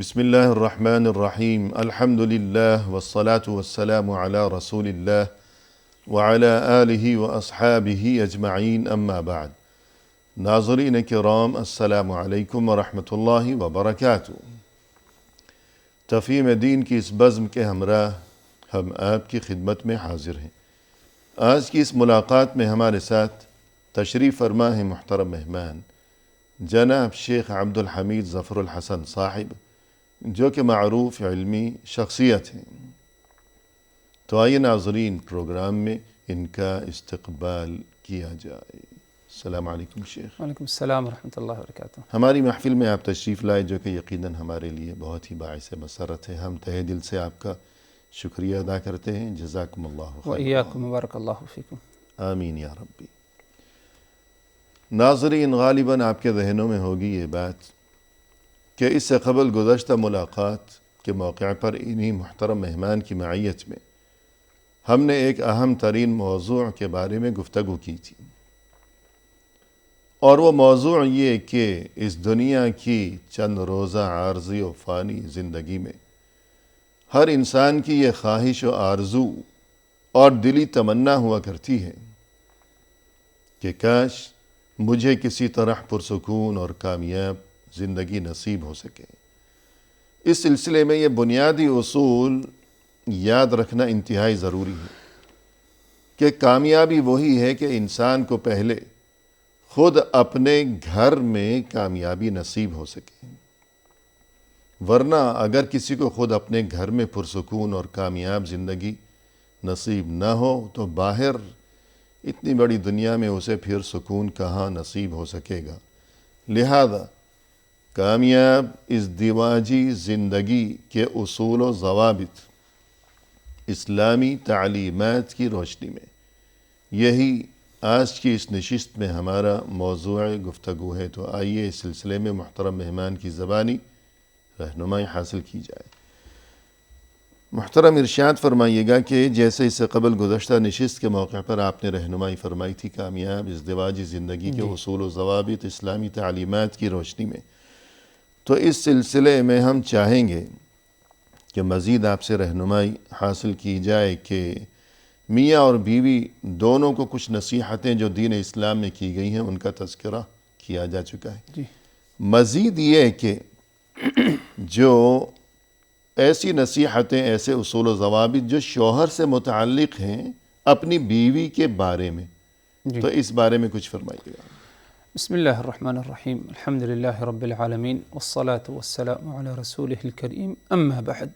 بسم اللہ الرحمن الرحیم الحمد للہ والصلاة والسلام علی رسول اللہ وعلی آلہ واصحابہ اجمعین اما بعد۔ ناظرین کرام، السلام علیکم ورحمۃ اللہ وبرکاتہ۔ تفہیم دین کی اس بزم کے ہمراہ ہم آپ کی خدمت میں حاضر ہیں۔ آج کی اس ملاقات میں ہمارے ساتھ تشریف فرما ہے محترم مہمان جناب شیخ عبد الحمید ظفر الحسن صاحب، جو کہ معروف علمی شخصیت ہیں۔ تو آئیے ناظرین، پروگرام میں ان کا استقبال کیا جائے۔ السلام علیکم شیخ۔ وعلیکم السلام ورحمۃ اللہ وبرکاتہ۔ ہماری محفل میں آپ تشریف لائے، جو کہ یقیناً ہمارے لیے بہت ہی باعث مسرت ہے۔ ہم تہہ دل سے آپ کا شکریہ ادا کرتے ہیں۔ جزاکم اللہ خیر۔ وإیاکم بارک اللہ فیکم۔ آمین یا ربی۔ ناظرین، غالباً آپ کے ذہنوں میں ہوگی یہ بات کہ اس سے قبل گزشتہ ملاقات کے موقع پر انہی محترم مہمان کی معیت میں ہم نے ایک اہم ترین موضوع کے بارے میں گفتگو کی تھی، اور وہ موضوع یہ کہ اس دنیا کی چند روزہ عارضی و فانی زندگی میں ہر انسان کی یہ خواہش و آرزو اور دلی تمنا ہوا کرتی ہے کہ کاش مجھے کسی طرح پرسکون اور کامیاب زندگی نصیب ہو سکے۔ اس سلسلے میں یہ بنیادی اصول یاد رکھنا انتہائی ضروری ہے کہ کامیابی وہی ہے کہ انسان کو پہلے خود اپنے گھر میں کامیابی نصیب ہو سکے، ورنہ اگر کسی کو خود اپنے گھر میں پرسکون اور کامیاب زندگی نصیب نہ ہو تو باہر اتنی بڑی دنیا میں اسے پھر سکون کہاں نصیب ہو سکے گا۔ لہذا کامیاب ازدواجی زندگی کے اصول و ضوابط اسلامی تعلیمات کی روشنی میں یہی آج کی اس نشست میں ہمارا موضوع گفتگو ہے۔ تو آئیے اس سلسلے میں محترم مہمان کی زبانی رہنمائی حاصل کی جائے۔ محترم، ارشاد فرمائیے گا کہ جیسے اس سے قبل گزشتہ نشست کے موقع پر آپ نے رہنمائی فرمائی تھی کامیاب ازدواجی زندگی کے اصول و ضوابط اسلامی تعلیمات کی روشنی میں، تو اس سلسلے میں ہم چاہیں گے کہ مزید آپ سے رہنمائی حاصل کی جائے کہ میاں اور بیوی دونوں کو کچھ نصیحتیں جو دین اسلام میں کی گئی ہیں ان کا تذکرہ کیا جا چکا ہے۔ مزید یہ کہ جو ایسی نصیحتیں، ایسے اصول و ضوابط جو شوہر سے متعلق ہیں اپنی بیوی کے بارے میں، تو اس بارے میں کچھ فرمائیے گا۔ بسم اللہ الرحمن الرحیم، الحمد للہ رب العالمین والصلاة والسلام علی رسولہ الکریم، اما بعد۔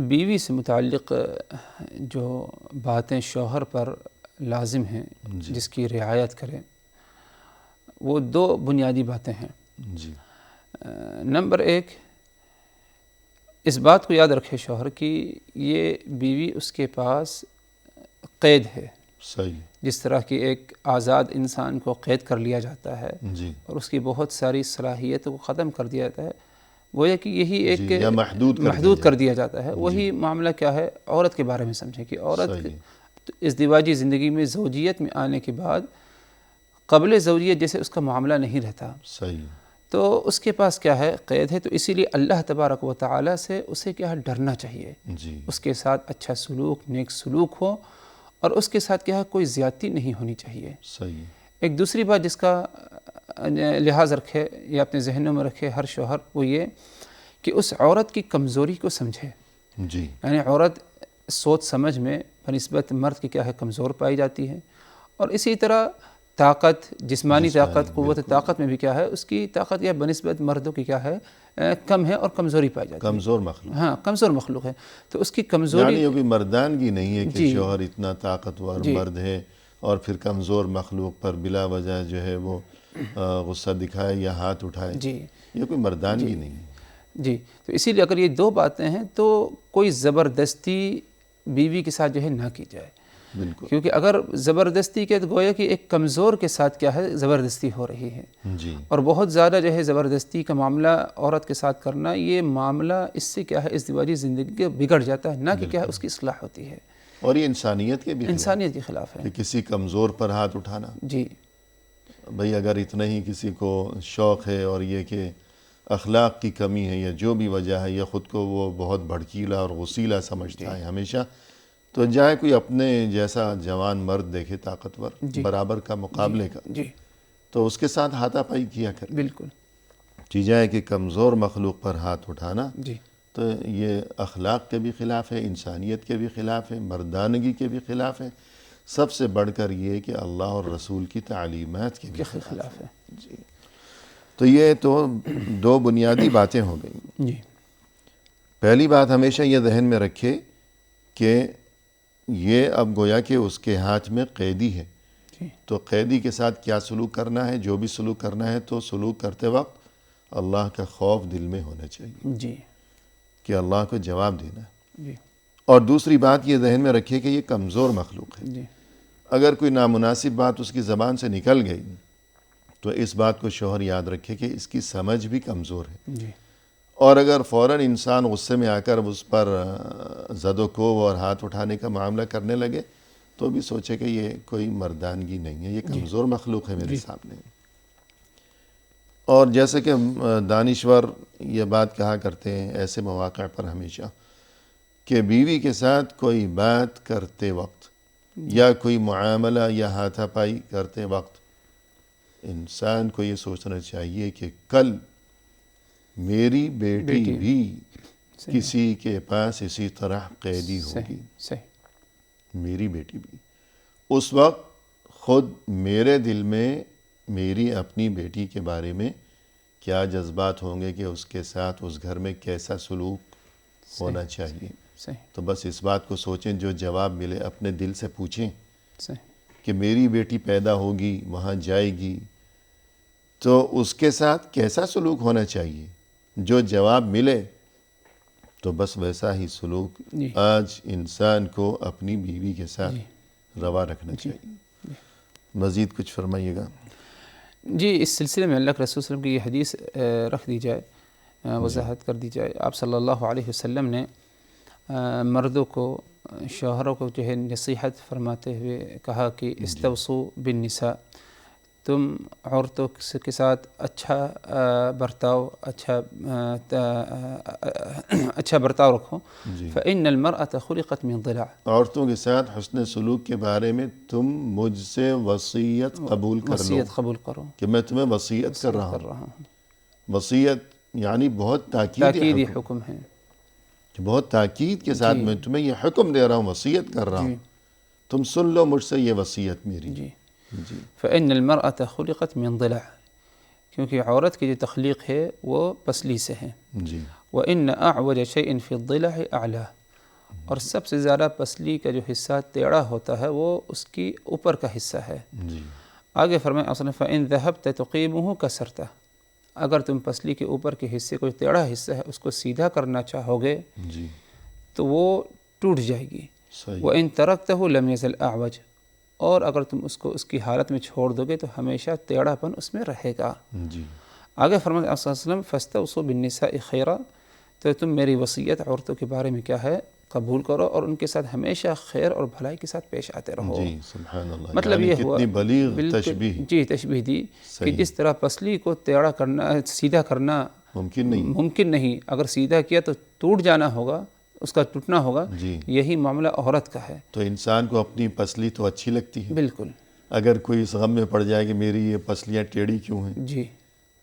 بیوی سے متعلق جو باتیں شوہر پر لازم ہیں جس کی رعایت کریں، وہ دو بنیادی باتیں ہیں۔ نمبر ایک، اس بات کو یاد رکھے شوہر کی یہ بیوی اس کے پاس قید ہے۔ صحیح۔ جس طرح کی ایک آزاد انسان کو قید کر لیا جاتا ہے اور اس کی بہت ساری صلاحیتوں کو ختم کر دیا جاتا ہے، گویا کہ یہی ایک محدود کر دیا جاتا ہے۔ وہی معاملہ کیا ہے عورت کے بارے میں سمجھیں کہ عورت ازدواجی زندگی میں زوجیت میں آنے کے بعد قبل زوجیت جیسے اس کا معاملہ نہیں رہتا، تو اس کے پاس کیا ہے قید ہے۔ تو اسی لیے اللہ تبارک و تعالیٰ سے اسے کیا ہے ڈرنا چاہیے، اس کے ساتھ اچھا سلوک، نیک سلوک ہو، اور اس کے ساتھ کیا ہے کوئی زیادتی نہیں ہونی چاہیے۔ ایک دوسری بات جس کا لحاظ رکھے یا اپنے ذہنوں میں رکھے ہر شوہر، وہ یہ کہ اس عورت کی کمزوری کو سمجھے۔ یعنی عورت سوچ سمجھ میں بنسبت مرد کی کیا ہے کمزور پائی جاتی ہے، اور اسی طرح طاقت، جسمانی طاقت، قوت طاقت میں بھی کیا ہے اس کی طاقت یا بنسبت مردوں کی کیا ہے کم ہے اور کمزوری پائی جاتی ہے۔ کمزور مخلوق، ہاں کمزور مخلوق ہے، تو اس کی کمزوری یعنی یہ کوئی مردانگی نہیں ہے کہ شوہر اتنا طاقتور مرد ہے اور پھر کمزور مخلوق پر بلا وجہ جو ہے وہ غصہ دکھائے یا ہاتھ اٹھائے، یہ کوئی مردانگی نہیں ہے۔ تو اسی لیے اگر یہ دو باتیں ہیں تو کوئی زبردستی بیوی کے ساتھ جو ہے نہ کی جائے، کیونکہ اگر زبردستی کے تو گویا کہ ایک کمزور کے ساتھ کیا ہے زبردستی ہو رہی ہے، اور بہت زیادہ جو ہے زبردستی کا معاملہ عورت کے ساتھ کرنا، یہ معاملہ اس سے کیا ہے ازدواجی زندگی بگڑ جاتا ہے، نہ کہ کیا ہے اس کی اصلاح ہوتی ہے، اور یہ انسانیت کے خلاف ہے کہ کسی کمزور پر ہاتھ اٹھانا۔ بھئی اگر اتنا ہی کسی کو شوق ہے اور یہ کہ اخلاق کی کمی ہے یا جو بھی وجہ ہے، یا خود کو وہ بہت بھڑکیلا اور غسیلا سمجھتا ہے ہمیشہ، تو جائے کوئی اپنے جیسا جوان مرد دیکھے طاقتور برابر کا مقابلے کا، تو اس کے ساتھ ہاتھا پائی کیا کرے۔ بالکل جائے کہ کمزور مخلوق پر ہاتھ اٹھانا تو یہ اخلاق کے بھی خلاف ہے، انسانیت کے بھی خلاف ہے، مردانگی کے بھی خلاف ہے، سب سے بڑھ کر یہ کہ اللہ اور رسول کی تعلیمات کے بھی خلاف ہے۔ جی، تو یہ تو دو بنیادی باتیں ہو گئیں۔ پہلی بات ہمیشہ یہ ذہن میں رکھے کہ یہ اب گویا کہ اس کے ہاتھ میں قیدی ہے، تو قیدی کے ساتھ کیا سلوک کرنا ہے، جو بھی سلوک کرنا ہے تو سلوک کرتے وقت اللہ کا خوف دل میں ہونا چاہیے کہ اللہ کو جواب دینا ہے۔ اور دوسری بات یہ ذہن میں رکھیے کہ یہ کمزور مخلوق ہے، اگر کوئی نامناسب بات اس کی زبان سے نکل گئی تو اس بات کو شوہر یاد رکھے کہ اس کی سمجھ بھی کمزور ہے، اور اگر فوراً انسان غصے میں آ کر اس پر زد و کوب اور ہاتھ اٹھانے کا معاملہ کرنے لگے تو بھی سوچے کہ یہ کوئی مردانگی نہیں ہے، یہ کمزور مخلوق ہے میرے سامنے۔ اور جیسے کہ دانشور یہ بات کہا کرتے ہیں ایسے مواقع پر ہمیشہ کہ بیوی کے ساتھ کوئی بات کرتے وقت یا کوئی معاملہ یا ہاتھا پائی کرتے وقت انسان کو یہ سوچنا چاہیے کہ کل میری بیٹی بھی کسی کے پاس اسی طرح قیدی ہوگی، میری بیٹی بھی، اس وقت خود میرے دل میں میری اپنی بیٹی کے بارے میں کیا جذبات ہوں گے کہ اس کے ساتھ اس گھر میں کیسا سلوک ہونا چاہیے۔ تو بس اس بات کو سوچیں، جو جواب ملے اپنے دل سے پوچھیں کہ میری بیٹی پیدا ہوگی، وہاں جائے گی، تو اس کے ساتھ کیسا سلوک ہونا چاہیے، جو جواب ملے تو بس ویسا ہی سلوک آج انسان کو اپنی بیوی کے ساتھ روا رکھنا چاہیے۔ مزید کچھ فرمائیے گا۔ جی، اس سلسلے میں اللہ کے رسول صلی اللہ علیہ وسلم کی یہ حدیث رکھ دی جائے، وضاحت کر دی جائے۔ آپ صلی اللہ علیہ وسلم نے مردوں کو، شوہروں کو جو ہے نصیحت فرماتے ہوئے کہا کہ استوصوا بالنساء، تم عورتوں کے ساتھ اچھا برتاؤ، اچھا برتاؤ رکھو۔ فإن المرأة خلقت من ضلع، عورتوں کے ساتھ حسن سلوک کے بارے میں تم مجھ سے وصیت قبول کرو کہ میں تمہیں وصیت کر رہا ہوں۔ وصیت یعنی بہت تاکیدی حکم ہے، بہت تاکید کے ساتھ میں تمہیں یہ حکم دے رہا ہوں، وصیت کر رہا ہوں، تم سن لو مجھ سے یہ وصیت میری۔ فإن المرأة خلقت من ضلع، کیونکہ عورت کی جو تخلیق ہے وہ پسلی سے ہے۔ وإن أعوج شيء في الضلع أعلاه، اور سب سے زیادہ پسلی کا جو حصہ ٹیڑھا ہوتا ہے وہ اس کی اوپر کا حصہ ہے۔ آگے فرمائے اصلا فإن ذهبت تقيمه كسرته، اگر تم پسلی کے اوپر کے حصے کو، جو ٹیڑھا حصہ ہے اس کو سیدھا کرنا چاہو گے تو وہ ٹوٹ جائے گی۔ وإن تركته لم يزل أعوج، اور اگر تم اس کو اس کی حالت میں چھوڑ دو گے تو ہمیشہ ٹیڑھا پن اس میں رہے گا۔ آگے فرماتے ہیں صلی اللہ علیہ وسلم فاستوصوا بالنساء خیرا، تو تم میری وصیت عورتوں کے بارے میں کیا ہے قبول کرو اور ان کے ساتھ ہمیشہ خیر اور بھلائی کے ساتھ پیش آتے رہو۔ سبحان اللہ، مطلب یہ ہوا کتنی بلیغ تشبیہ، تشبیہ دی کہ جس طرح پسلی کو ٹیڑھا کرنا، سیدھا کرنا ممکن نہیں، اگر سیدھا کیا تو ٹوٹ جانا ہوگا، اس کا ٹوٹنا ہوگا، یہی معاملہ عورت کا ہے۔ تو انسان کو اپنی پسلی تو اچھی لگتی ہے، بالکل، اگر کوئی اس غم میں پڑ جائے کہ میری یہ پسلیاں ٹیڑھی کیوں ہیں،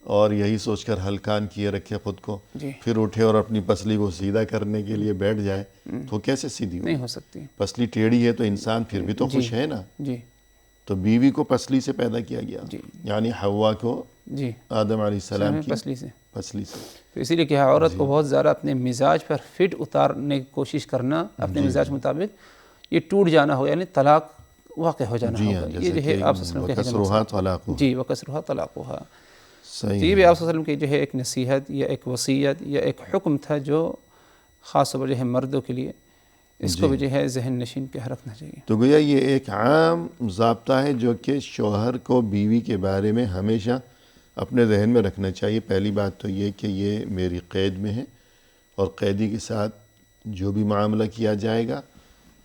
اور یہی سوچ کر ہلکان کیے رکھے خود کو، پھر اٹھے اور اپنی پسلی کو سیدھا کرنے کے لیے بیٹھ جائے تو کیسے سیدھی نہیں ہو سکتی؟ پسلی ٹیڑھی ہے تو انسان پھر بھی تو خوش ہے نا۔ تو بیوی کو پسلی سے پیدا کیا گیا، یعنی حوا کو آدم علیہ السلام کی پسلی سے۔ تو اسی لیے کہ عورت کو بہت زیادہ اپنے مزاج پر فٹ اتارنے کی کوشش کرنا، اپنے مزاج مطابق، یہ ٹوٹ جانا ہو یعنی طلاق واقع ہو جانا ہوگا۔ یہ جو ہے آپ صلی اللہ علیہ وسلم وکسرها طلاقها، یہ بھی آپ صلی اللہ علیہ وسلم کی جو ہے ایک نصیحت یا ایک وصیت یا ایک حکم تھا جو خاص طور پر جو ہے مردوں کے لیے، اس کو بھی جو ہے ذہن نشین پہ رکھنا چاہیے۔ تو گویا یہ ایک عام ضابطہ ہے جو کہ شوہر کو بیوی کے بارے میں ہمیشہ اپنے ذہن میں رکھنا چاہیے۔ پہلی بات تو یہ کہ یہ میری قید میں ہے، اور قیدی کے ساتھ جو بھی معاملہ کیا جائے گا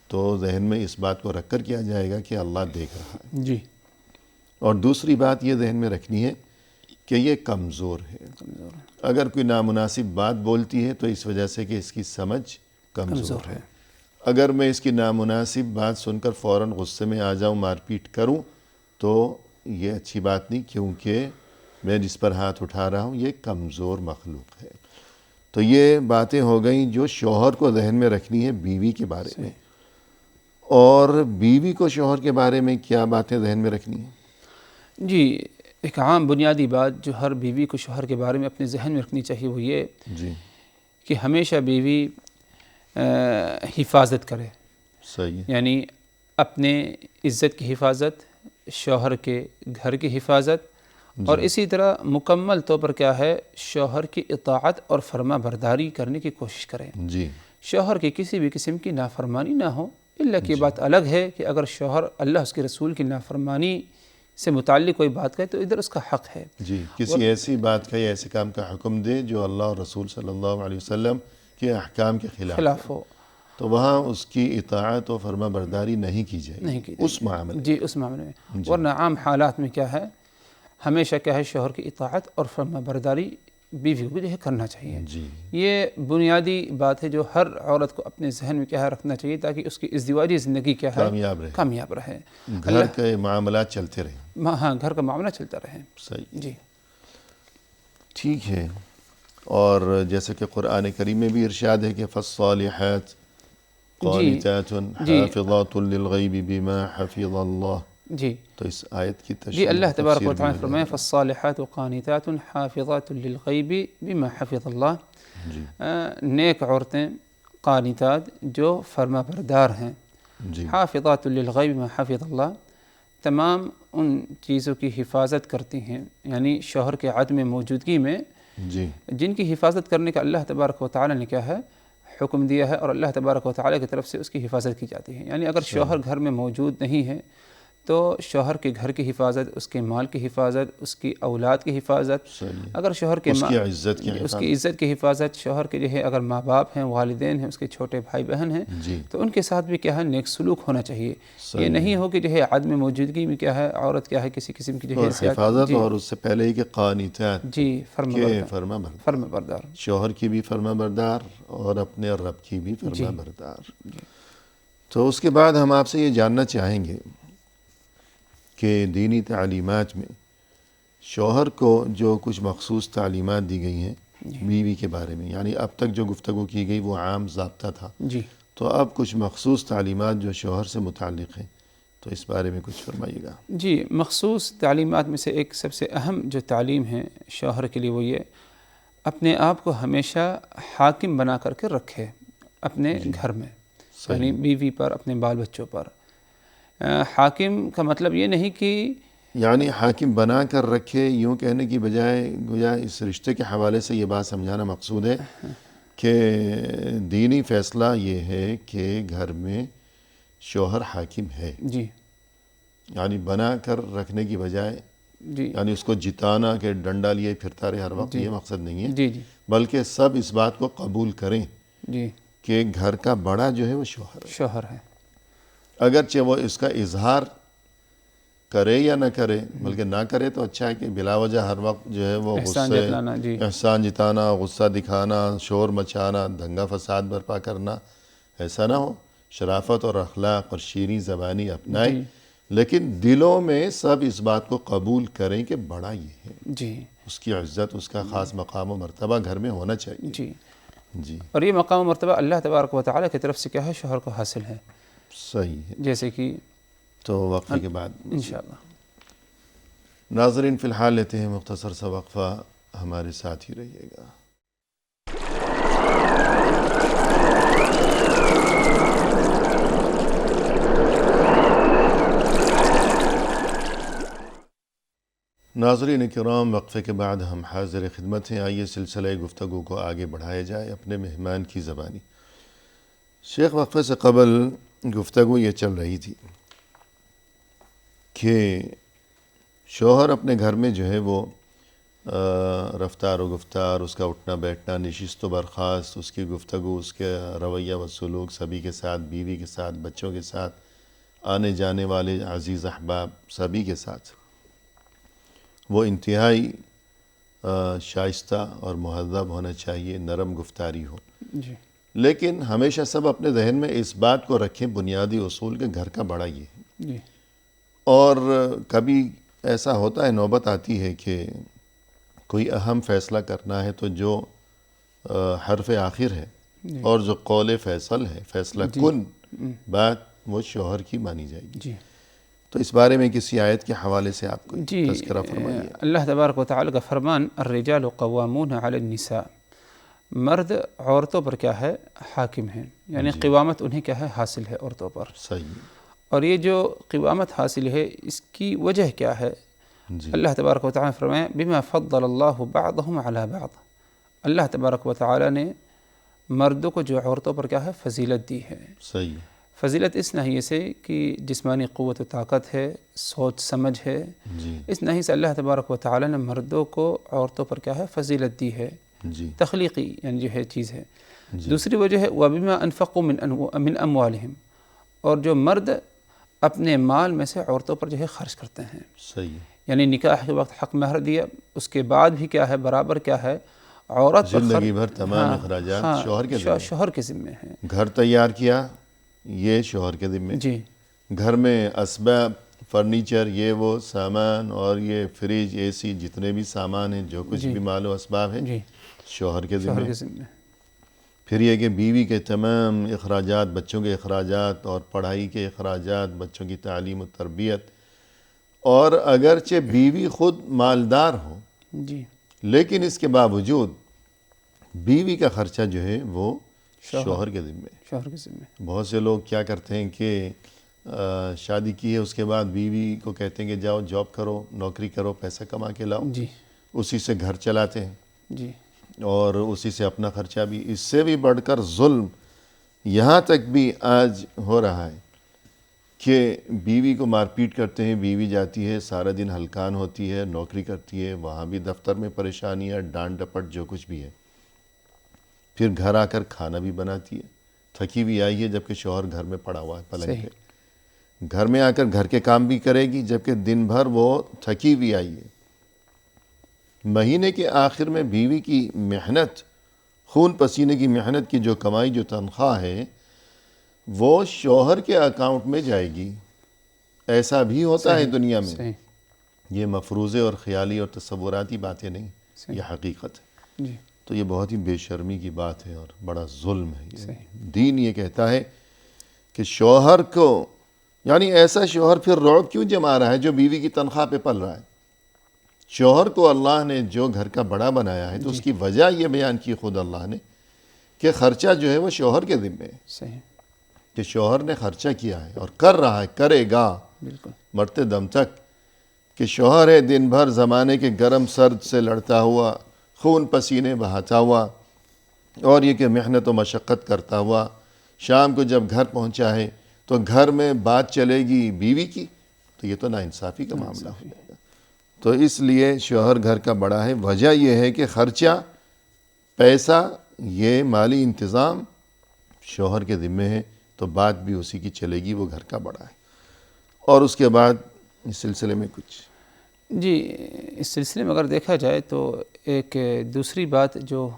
تو ذہن میں اس بات کو رکھ کر کیا جائے گا کہ اللہ دیکھ رہا ہے۔ اور دوسری بات یہ ذہن میں رکھنی ہے کہ یہ کمزور ہے. اگر کوئی نامناسب بات بولتی ہے تو اس وجہ سے کہ اس کی سمجھ کمزور ہے. اگر میں اس کی نامناسب بات سن کر فوراً غصے میں آ جاؤں، مار پیٹ کروں، تو یہ اچھی بات نہیں، کیونکہ میں جس پر ہاتھ اٹھا رہا ہوں یہ کمزور مخلوق ہے. تو یہ باتیں ہو گئیں جو شوہر کو ذہن میں رکھنی ہے بیوی کے بارے میں. اور بیوی کو شوہر کے بارے میں کیا باتیں ذہن میں رکھنی ہیں؟ جی، ایک عام بنیادی بات جو ہر بیوی کو شوہر کے بارے میں اپنے ذہن میں رکھنی چاہیے وہ یہ کہ ہمیشہ بیوی حفاظت کرے. صحیح. یعنی اپنے عزت کی حفاظت، شوہر کے گھر کی حفاظت، اور اسی طرح مکمل طور پر کیا ہے، شوہر کی اطاعت اور فرما برداری کرنے کی کوشش کریں. شوہر کی کسی بھی قسم کی نافرمانی نہ ہو. اللہ کی بات الگ ہے کہ اگر شوہر اللہ اس کے رسول کی نافرمانی سے متعلق کوئی بات کہے تو ادھر اس کا حق ہے. کسی ایسی بات کا یا ایسے کام کا حکم دے جو اللہ اور رسول صلی اللہ علیہ وسلم کے احکام کے خلاف ہو، تو وہاں اس کی اطاعت و فرما برداری نہیں کی جائے اس معاملے اس معاملے میں. ورنہ عام حالات میں کیا ہے، ہمیشہ کیا ہے، شوہر کی اطاعت اور فرما برداری بیوی کو جو ہے کرنا چاہیے. یہ بنیادی بات ہے جو ہر عورت کو اپنے ذہن میں کیا ہے رکھنا چاہیے تاکہ اس کی ازدواجی زندگی کیا ہے کامیاب رہے، گھر کے معاملات چلتے رہیں. ہاں، گھر کا معاملہ چلتا رہے. صحیح. جی ٹھیک ہے. اور جیسے کہ قرآن کریم میں بھی ارشاد ہے کہ فالصالحات قانتات حافظات للغیب بما حفظ اللہ. تو اس آیت کی تشریح اللہ تبارک و تعالیٰ فرمائے فالصالحات قانتات حافظات للغیب بما حفظ اللہ. نیک عورتیں قانتات جو فرما بردار ہیں، حافظات للغیب بما حفظ اللہ، تمام ان چیزوں کی حفاظت کرتی ہیں، یعنی شوہر کے عدم موجودگی میں جن کی حفاظت کرنے کا اللہ تبارک و تعالیٰ نے کیا ہے حکم دیا ہے، اور اللہ تبارک و تعالیٰ کی طرف سے اس کی حفاظت کی جاتی ہے. یعنی اگر شوہر گھر میں موجود نہیں ہے تو شوہر کے گھر کی حفاظت، اس کے مال کی حفاظت، اس کی اولاد کی حفاظت، اگر شوہر کے اس کی عزت کی حفاظت، شوہر کے جو ہے اگر ماں باپ ہیں، والدین ہیں، اس کے چھوٹے بھائی بہن ہیں تو ان کے ساتھ بھی کیا ہے نیک سلوک ہونا چاہیے. یہ نہیں ہو کہ جو ہے عدم موجودگی میں کیا ہے عورت کیا ہے کسی قسم کی جو ہے حفاظت، اور اس سے پہلے ہی کہ قانتات فرما بردار، شوہر کی بھی فرما بردار اور اپنے رب کی بھی فرما بردار. تو اس کے بعد ہم آپ سے یہ جاننا چاہیں گے کہ دینی تعلیمات میں شوہر کو جو کچھ مخصوص تعلیمات دی گئی ہیں بیوی کے بارے میں، یعنی اب تک جو گفتگو کی گئی وہ عام ضابطہ تھا، تو اب کچھ مخصوص تعلیمات جو شوہر سے متعلق ہیں، تو اس بارے میں کچھ فرمائیے گا. جی، مخصوص تعلیمات میں سے ایک سب سے اہم جو تعلیم ہے شوہر کے لیے وہ یہ اپنے آپ کو ہمیشہ حاکم بنا کر کے رکھے اپنے گھر میں، یعنی بیوی پر، اپنے بال بچوں پر. حاکم کا مطلب یہ نہیں کہ یعنی حاکم بنا کر رکھے، یوں کہنے کی بجائے گویا اس رشتے کے حوالے سے یہ بات سمجھانا مقصود ہے کہ دینی فیصلہ یہ ہے کہ گھر میں شوہر حاکم ہے. یعنی بنا کر رکھنے کی بجائے یعنی اس کو جتانا کہ ڈنڈا لیے پھرتا رہے ہر وقت، یہ مقصد نہیں ہے، بلکہ سب اس بات کو قبول کریں کہ گھر کا بڑا جو ہے وہ شوہر ہے. اگرچہ وہ اس کا اظہار کرے یا نہ کرے، بلکہ نہ کرے تو اچھا ہے کہ بلا وجہ ہر وقت جو ہے وہ احسان جتانا، غصہ دکھانا، شور مچانا، دنگا فساد برپا کرنا، ایسا نہ ہو. شرافت اور اخلاق اور شیریں زبانی اپنائیں، لیکن دلوں میں سب اس بات کو قبول کریں کہ بڑا یہ ہے، اس کی عزت، اس کا خاص مقام و مرتبہ گھر میں ہونا چاہیے. اور یہ مقام و مرتبہ اللہ تبارک و تعالیٰ کی طرف سے کیا ہے شوہر کو حاصل ہے. صحیح ہے. جیسے کہ تو وقفے کے بعد انشاءاللہ. ناظرین فی الحال لیتے ہیں مختصر سا وقفہ، ہمارے ساتھ ہی رہیے گا. ناظرین کرام، وقفے کے بعد ہم حاضر خدمت ہیں. آئیے سلسلہ گفتگو کو آگے بڑھایا جائے اپنے مہمان کی زبانی. شیخ، وقفے سے قبل گفتگو یہ چل رہی تھی کہ شوہر اپنے گھر میں جو ہے وہ رفتار و گفتار، اس کا اٹھنا بیٹھنا، نشست و برخاست، اس کی گفتگو، اس کے رویہ و سلوک سبھی کے ساتھ، بیوی کے ساتھ، بچوں کے ساتھ، آنے جانے والے عزیز احباب سبھی کے ساتھ، وہ انتہائی شائستہ اور مہذب ہونا چاہیے، نرم گفتاری ہو، جی لیکن ہمیشہ سب اپنے ذہن میں اس بات کو رکھیں بنیادی اصول کے گھر کا بڑا یہ ہے۔ جی اور کبھی ایسا ہوتا ہے، نوبت آتی ہے کہ کوئی اہم فیصلہ کرنا ہے تو جو حرف آخر ہے اور جو قول فیصل ہے، فیصلہ کن بات، وہ شوہر کی مانی جائے گی۔ جی تو اس بارے میں کسی آیت کے حوالے سے آپ کو تذکرہ فرمائیے۔ اللہ تبارک و تعالی کا فرمان الرجال قوامون علی النساء، مرد عورتوں پر کیا ہے؟ حاکم ہیں، یعنی قوامت انہیں کیا ہے؟ حاصل ہے عورتوں پر۔ صحیح۔ اور یہ جو قوامت حاصل ہے اس کی وجہ کیا ہے؟ اللہ تبارک و تعالی فرمایا بما فضل اللہ بعضهم علی بعض، اللہ تبارک و تعالی نے مردوں کو جو عورتوں پر کیا ہے؟ فضیلت دی ہے۔ صحیح۔ فضیلت اس ناحیے سے کہ جسمانی قوت و طاقت ہے، سوچ سمجھ ہے، اس ناحیے سے اللہ تبارک و تعالی نے مردوں کو عورتوں پر کیا ہے؟ فضیلت دی ہے، تخلیقی یعنی جو ہے چیز ہے۔ دوسری وجہ ہے وَبِمَا أَنفَقُوا مِنْ أَمْوَالِهِمْ، اور جو مرد اپنے مال میں سے عورتوں پر جو ہے خرچ کرتے ہیں۔ صحیح۔ یعنی نکاح کے وقت حق مہر دیا، اس کے بعد بھی کیا ہے؟ برابر کیا ہے؟ عورت پر زندگی بھر تمام اخراجات شوہر کے ذمے ہیں۔ گھر تیار کیا، یہ شوہر کے ذمے۔ جی۔ گھر میں اسباب، فرنیچر، یہ وہ سامان، اور یہ فریج، اے سی، جتنے بھی سامان ہیں، جو کچھ بھی مال و اسباب ہیں، شوہر کے ذمے۔ پھر یہ کہ بیوی کے تمام اخراجات، بچوں کے اخراجات اور پڑھائی کے اخراجات، بچوں کی تعلیم و تربیت، اور اگرچہ بیوی خود مالدار ہو جی لیکن اس کے باوجود بیوی کا خرچہ جو ہے وہ شوہر کے ذمے۔ شوہر کے ذمے۔ بہت سے لوگ کیا کرتے ہیں کہ شادی کی ہے، اس کے بعد بیوی کو کہتے ہیں کہ جاؤ جاب کرو، نوکری کرو، پیسہ کما کے لاؤ، جی اسی سے گھر چلاتے ہیں جی اور اسی سے اپنا خرچہ بھی۔ اس سے بھی بڑھ کر ظلم یہاں تک بھی آج ہو رہا ہے کہ بیوی کو مار پیٹ کرتے ہیں، بیوی جاتی ہے سارا دن ہلکان ہوتی ہے، نوکری کرتی ہے، وہاں بھی دفتر میں پریشانیاں، ڈانٹ ڈپٹ جو کچھ بھی ہے، پھر گھر آ کر کھانا بھی بناتی ہے، تھکی بھی آئی ہے، جبکہ شوہر گھر میں پڑا ہوا ہے پلنگ پہ، گھر میں آ کر گھر کے کام بھی کرے گی، جبکہ دن بھر وہ تھکی بھی آئی ہے۔ مہینے کے آخر میں بیوی کی محنت، خون پسینے کی محنت کی جو کمائی، جو تنخواہ ہے، وہ شوہر کے اکاؤنٹ میں جائے گی۔ ایسا بھی ہوتا ہے دنیا میں، یہ مفروضے اور خیالی اور تصوراتی باتیں نہیں، یہ حقیقت ہے۔ تو یہ بہت ہی بے شرمی کی بات ہے اور بڑا ظلم ہے۔ دین یہ کہتا ہے کہ شوہر کو، یعنی ایسا شوہر پھر رعب کیوں جما رہا ہے جو بیوی کی تنخواہ پہ پل رہا ہے؟ شوہر کو اللہ نے جو گھر کا بڑا بنایا ہے تو اس کی وجہ یہ بیان کی خود اللہ نے کہ خرچہ جو ہے وہ شوہر کے ذمے ہے، صحیح، کہ شوہر نے خرچہ کیا ہے اور کر رہا ہے، کرے گا بالکل مرتے دم تک، کہ شوہر ہے دن بھر زمانے کے گرم سرد سے لڑتا ہوا، خون پسینے بہاتا ہوا، اور یہ کہ محنت و مشقت کرتا ہوا، شام کو جب گھر پہنچا ہے تو گھر میں بات چلے گی بیوی کی، تو یہ تو ناانصافی کا معاملہ ہو جائے گا۔ تو اس لیے شوہر گھر کا بڑا ہے۔ وجہ یہ ہے کہ خرچہ، پیسہ، یہ مالی انتظام شوہر کے ذمے ہے، تو بات بھی اسی کی چلے گی، وہ گھر کا بڑا ہے۔ اور اس کے بعد اس سلسلے میں کچھ جی، اس سلسلے میں اگر دیکھا جائے تو ایک دوسری بات جو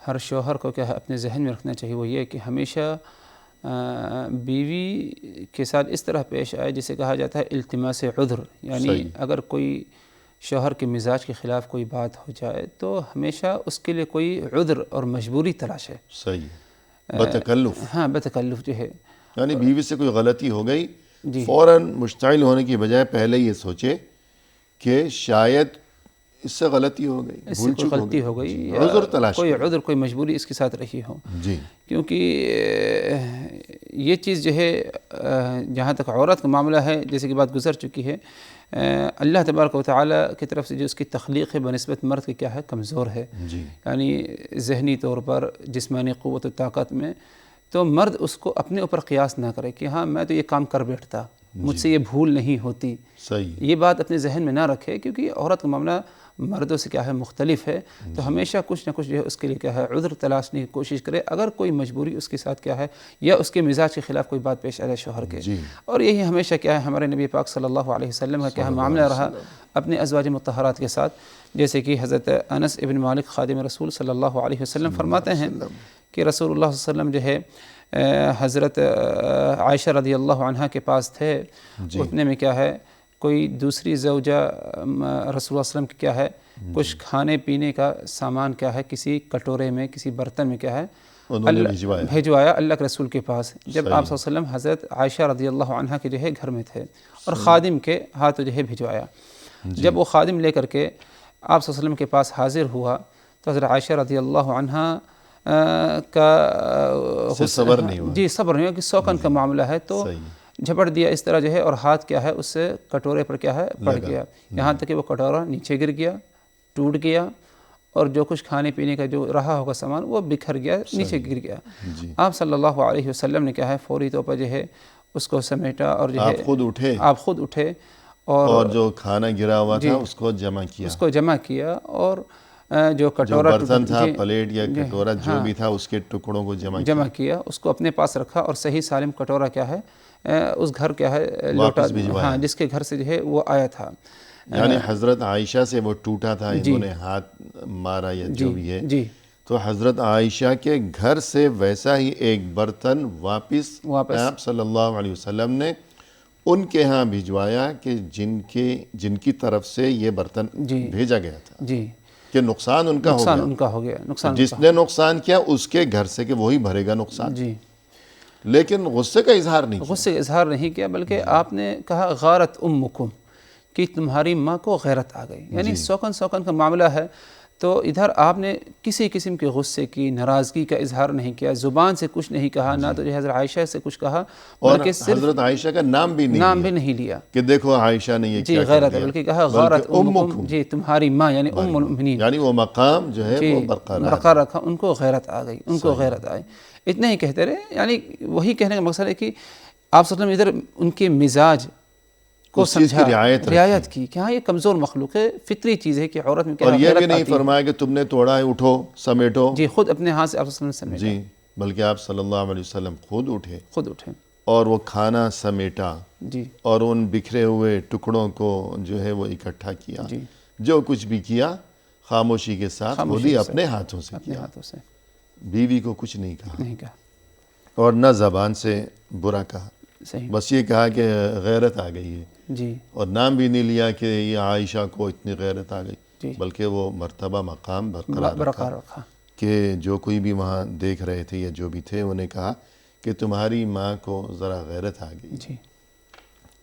ہر شوہر کو کیا ہے اپنے ذہن میں رکھنا چاہیے، وہ یہ کہ ہمیشہ بیوی کے ساتھ اس طرح پیش آئے جسے کہا جاتا ہے التماس عذر، یعنی اگر کوئی شوہر کے مزاج کے خلاف کوئی بات ہو جائے تو ہمیشہ اس کے لیے کوئی عذر اور مجبوری تلاش ہے۔ صحیح، بتکلف، ہاں بتکلف جو ہے، یعنی بیوی سے کوئی غلطی ہو گئی، فوراً مشتعل ہونے کی بجائے پہلے یہ سوچے کہ شاید اس سے غلطی ہو گئی، اس سے کوئی غلطی ہو گئی، عذر تلاش، کوئی عذر، کوئی مجبوری اس کے ساتھ رہی ہو۔ جی، کیونکہ یہ چیز جو ہے جہاں تک عورت کا معاملہ ہے، جیسے کہ بات گزر چکی ہے، اللہ تبارک و تعالی کی طرف سے جو اس کی تخلیق ہے بنسبت مرد کے کیا ہے، کمزور ہے، یعنی ذہنی طور پر، جسمانی قوت و طاقت میں، تو مرد اس کو اپنے اوپر قیاس نہ کرے کہ ہاں میں تو یہ کام کر بیٹھتا، مجھ سے یہ بھول نہیں ہوتی، صحیح، یہ بات اپنے ذہن میں نہ رکھے، کیونکہ عورت کا معاملہ مردوں سے کیا ہے مختلف ہے، تو ہمیشہ کچھ نہ کچھ جو ہے اس کے لیے کیا ہے عذر تلاشنے کی کوشش کرے، اگر کوئی مجبوری اس کے ساتھ کیا ہے یا اس کے مزاج کے خلاف کوئی بات پیش آ جائے شوہر کے۔ اور یہی ہمیشہ کیا ہے ہمارے نبی پاک صلی اللہ علیہ وسلم کا کیا ہے معاملہ رہا اپنے ازواج مطہرات کے ساتھ، جیسے کہ حضرت انس ابن مالک خادم رسول صلی اللہ علیہ وسلم فرماتے ہیں کہ رسول اللہ صلی اللہ علیہ وسلم جو ہے حضرت عائشہ رضی اللہ عنہ کے پاس تھے، اتنے میں کیا ہے کوئی دوسری زوجہ رسول اللہ صلی اللہ علیہ وسلم کی کیا ہے کچھ کھانے پینے کا سامان کیا ہے کسی کٹورے میں کسی برتن میں کیا ہے بھیجوایا اللہ کے رسول کے پاس، جب آپ صلی اللہ علیہ وسلم حضرت عائشہ رضی اللہ عنہ کے جو ہے گھر میں تھے اور خادم کے ہاتھ جو ہے بھیجوایا، جب وہ خادم لے کر کے آپ صلی اللہ علیہ وسلم کے پاس حاضر ہوا تو حضرت عائشہ رضی اللہ عنہ کا صبر نہیں ہوا، جی صبر نہیں ہوا کہ سوکن کا معاملہ ہے، تو جھپٹ دیا اس طرح جو ہے اور ہاتھ کیا ہے اس سے کٹورے پر کیا ہے پڑ گیا، یہاں تک کہ وہ کٹورا نیچے گر گیا، ٹوٹ گیا، اور جو کچھ کھانے پینے کا جو رہا ہوگا سامان وہ بکھر گیا، نیچے گر گیا۔ آپ صلی اللہ علیہ وسلم نے کیا ہے فوری طور پر جو ہے اس کو سمیٹا اور جو ہے آپ خود اٹھے اور جو کھانا گرا ہوا تھا اس کو جمع کیا اور جو کٹورا برتن تھا پلیٹ یا کٹورا جو بھی تھا اس کے ٹکڑوں کو جمع کیا، اس کو اپنے پاس رکھا اور صحیح سالم کٹورا کیا ہے اس گھر کیا ہے لوٹا، ہاں جس کے گھر سے جو ہے وہ آیا تھا، یعنی حضرت عائشہ سے وہ ٹوٹا تھا، انہوں نے ہاتھ مارا یا جو بھی ہے، تو حضرت عائشہ کے گھر سے ویسا ہی ایک برتن واپس آپ صلی اللہ علیہ وسلم نے ان کے ہاں بھیجوایا کہ جن کی طرف سے یہ برتن بھیجا گیا تھا، کہ نقصان ان کا ہو گیا، جس نے نقصان کیا اس کے گھر سے کہ وہی بھرے گا نقصان، لیکن غصے کا اظہار نہیں کیا، بلکہ آپ نے کہا غارت امکم کہ تمہاری ماں کو غیرت آ گئی، یعنی سوکن کا معاملہ ہے، تو ادھر آپ نے کسی قسم کے غصے کی ناراضگی کا اظہار نہیں کیا، زبان سے کچھ نہیں کہا، نہ تو حضرت عائشہ سے کچھ کہا، اور حضرت عائشہ کا نام بھی نہیں لیا کہ دیکھو عائشہ نے یہ کیا غیرت ہے، بلکہ کہا غارت امکم، جی تمہاری ماں یعنی ام المؤمنین، یعنی وہ مقام جو ہے وہ برقرار رکھا، ان کو غیرت آ گئی، ان کو غیرت آئی، اتنا ہی کہتے رہے، یعنی وہی کہنے کا مقصد ہے کہ آپ صلی اللہ علیہ وسلم ادھر ان کے مزاج کو سمجھا، رعایت کی کہ ہاں یہ کمزور مخلوق ہے، فطری چیز ہے کہ عورت میں کیا، اور یہ بھی نہیں فرمایا کہ تم نے توڑا ہے اٹھو سمیٹو، جی خود اپنے ہاتھ سے آپ صلی اللہ علیہ وسلم جی، بلکہ آپ صلی اللہ علیہ وسلم خود اٹھے اور وہ کھانا سمیٹا اور ان بکھرے ہوئے ٹکڑوں کو جو ہے وہ اکٹھا کیا، جو کچھ بھی کیا خاموشی کے ساتھ خود ہی اپنے ہاتھوں سے کیا، بیوی کو کچھ نہیں کہا اور نہ زبان سے برا کہا، بس یہ کہا کہ غیرت آ گئی ہے، اور نام بھی نہیں لیا کہ یہ عائشہ کو اتنی غیرت آ گئی، بلکہ وہ مرتبہ مقام برقرار رکھا کہ جو کوئی بھی وہاں دیکھ رہے تھے یا جو بھی تھے انہیں کہا کہ تمہاری ماں کو ذرا غیرت آ گئی،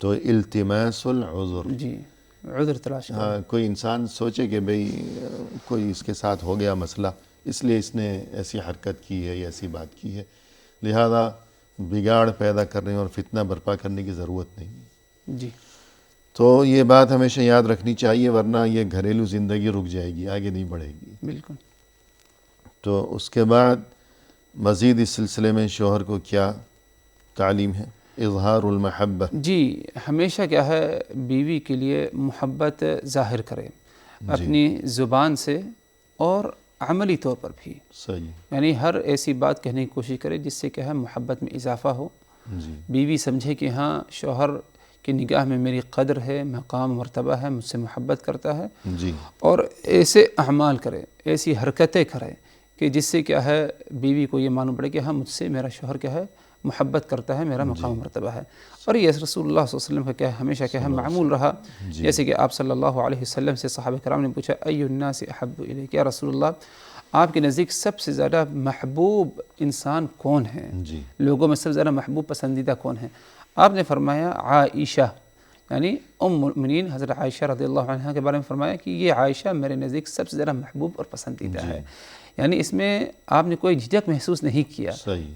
تو التماس العذر، عذر تلاش، ہاں کوئی انسان سوچے کہ بھئی کوئی اس کے ساتھ ہو گیا مسئلہ اس لیے اس نے ایسی حرکت کی ہے یا ایسی بات کی ہے، لہذا بگاڑ پیدا کرنے اور فتنہ برپا کرنے کی ضرورت نہیں، تو یہ بات ہمیشہ یاد رکھنی چاہیے، ورنہ یہ گھریلو زندگی رک جائے گی، آگے نہیں بڑھے گی، بالکل۔ تو اس کے بعد مزید اس سلسلے میں شوہر کو کیا تعلیم ہے؟ اظہار المحبہ، جی ہمیشہ کیا ہے بیوی کے لیے محبت ظاہر کرے اپنی زبان سے اور عملی طور پر بھی، یعنی ہر ایسی بات کہنے کی کوشش کرے جس سے کیا ہے محبت میں اضافہ ہو، بیوی سمجھے کہ ہاں شوہر کی نگاہ میں میری قدر ہے، مقام مرتبہ ہے، مجھ سے محبت کرتا ہے، اور ایسے اعمال کرے، ایسی حرکتیں کرے کہ جس سے کیا ہے بیوی کو یہ معلوم پڑے کہ ہاں مجھ سے میرا شوہر کیا ہے محبت کرتا ہے، میرا مقام مرتبہ ہے، اور یہ رسول اللہ صلی اللہ علیہ وسلم کا کیا ہے ہمیشہ کیا ہے معمول رہا، جیسے کہ آپ صلی اللہ علیہ وسلم سے صحابہ کرام نے پوچھا ای الناس احب الیک، یا رسول اللہ آپ کے نزدیک سب سے زیادہ محبوب انسان کون ہے، لوگوں میں سب سے زیادہ محبوب پسندیدہ کون ہے؟ آپ نے فرمایا عائشہ، یعنی ام المؤمنین حضرت عائشہ رضی اللہ عنہ کے بارے میں فرمایا کہ یہ عائشہ میرے نزدیک سب سے زیادہ محبوب اور پسندیدہ ہے، یعنی اس میں آپ نے کوئی جھجک محسوس نہیں کیا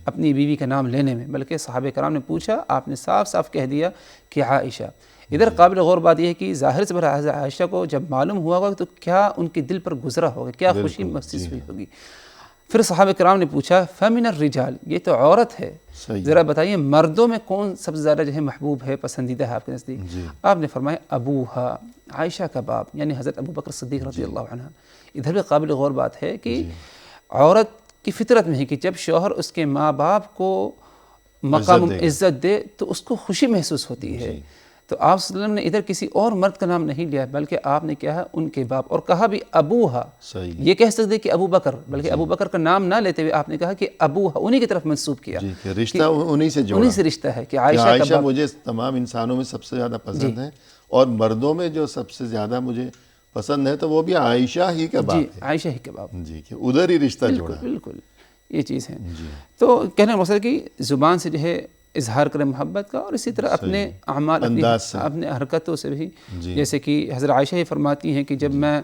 اپنی بیوی کا نام لینے میں، بلکہ صحابہ کرام نے پوچھا، آپ نے صاف صاف کہہ دیا کہ عائشہ۔ ادھر قابل غور بات یہ ہے کہ ظاہر سے بھلا حضرت عائشہ کو جب معلوم ہوا ہوگا تو کیا ان کے دل پر گزرا ہوگا، کیا خوشی محسوس ہوئی ہوگی، پھر صحابہ کرام نے پوچھا فمن الرجال، یہ تو عورت ہے، ذرا بتائیے مردوں میں کون سب سے زیادہ جو ہے محبوب ہے، پسندیدہ ہے آپ کے نزدیک؟ آپ نے فرمایا ابوہا، عائشہ کا باپ یعنی حضرت ابو بکر صدیق رضی اللہ عنہ۔ ادھر بھی قابل غور بات ہے کہ عورت کی فطرت میں ہے کہ جب شوہر اس کے ماں باپ کو مقام عزت دے تو اس کو خوشی محسوس ہوتی ہے۔ تو آپ صلی اللہ علیہ وسلم نے ادھر کسی اور مرد کا نام نہیں لیا بلکہ آپ نے کیا ہے ان کے باپ، اور کہا بھی ابوہا۔ یہ کہہ سکتے کہ ابو بکر، بلکہ ابو بکر کا نام نہ لیتے ہوئے آپ نے کہا کہ ابوہا، انہی کی طرف منسوب کیا، کہ رشتہ انہی سے جوڑا، انہی سے رشتہ ہے کہ عائشہ مجھے تمام انسانوں میں سب سے زیادہ پسند ہے، اور مردوں میں جو سب سے زیادہ مجھے پسند ہے تو وہ بھی عائشہ ہی کا باپ ہے، عائشہ ہی کا باپ، جی، کہ ادھر ہی رشتہ جوڑا۔ بالکل یہ چیز ہے۔ تو کہنے کا مقصد کہ زبان سے جو ہے اظہار کرے محبت کا، اور اسی طرح اپنے اعمال، اپنے حرکتوں سے بھی، جیسے کہ حضرت عائشہ ہی فرماتی ہیں کہ جب میں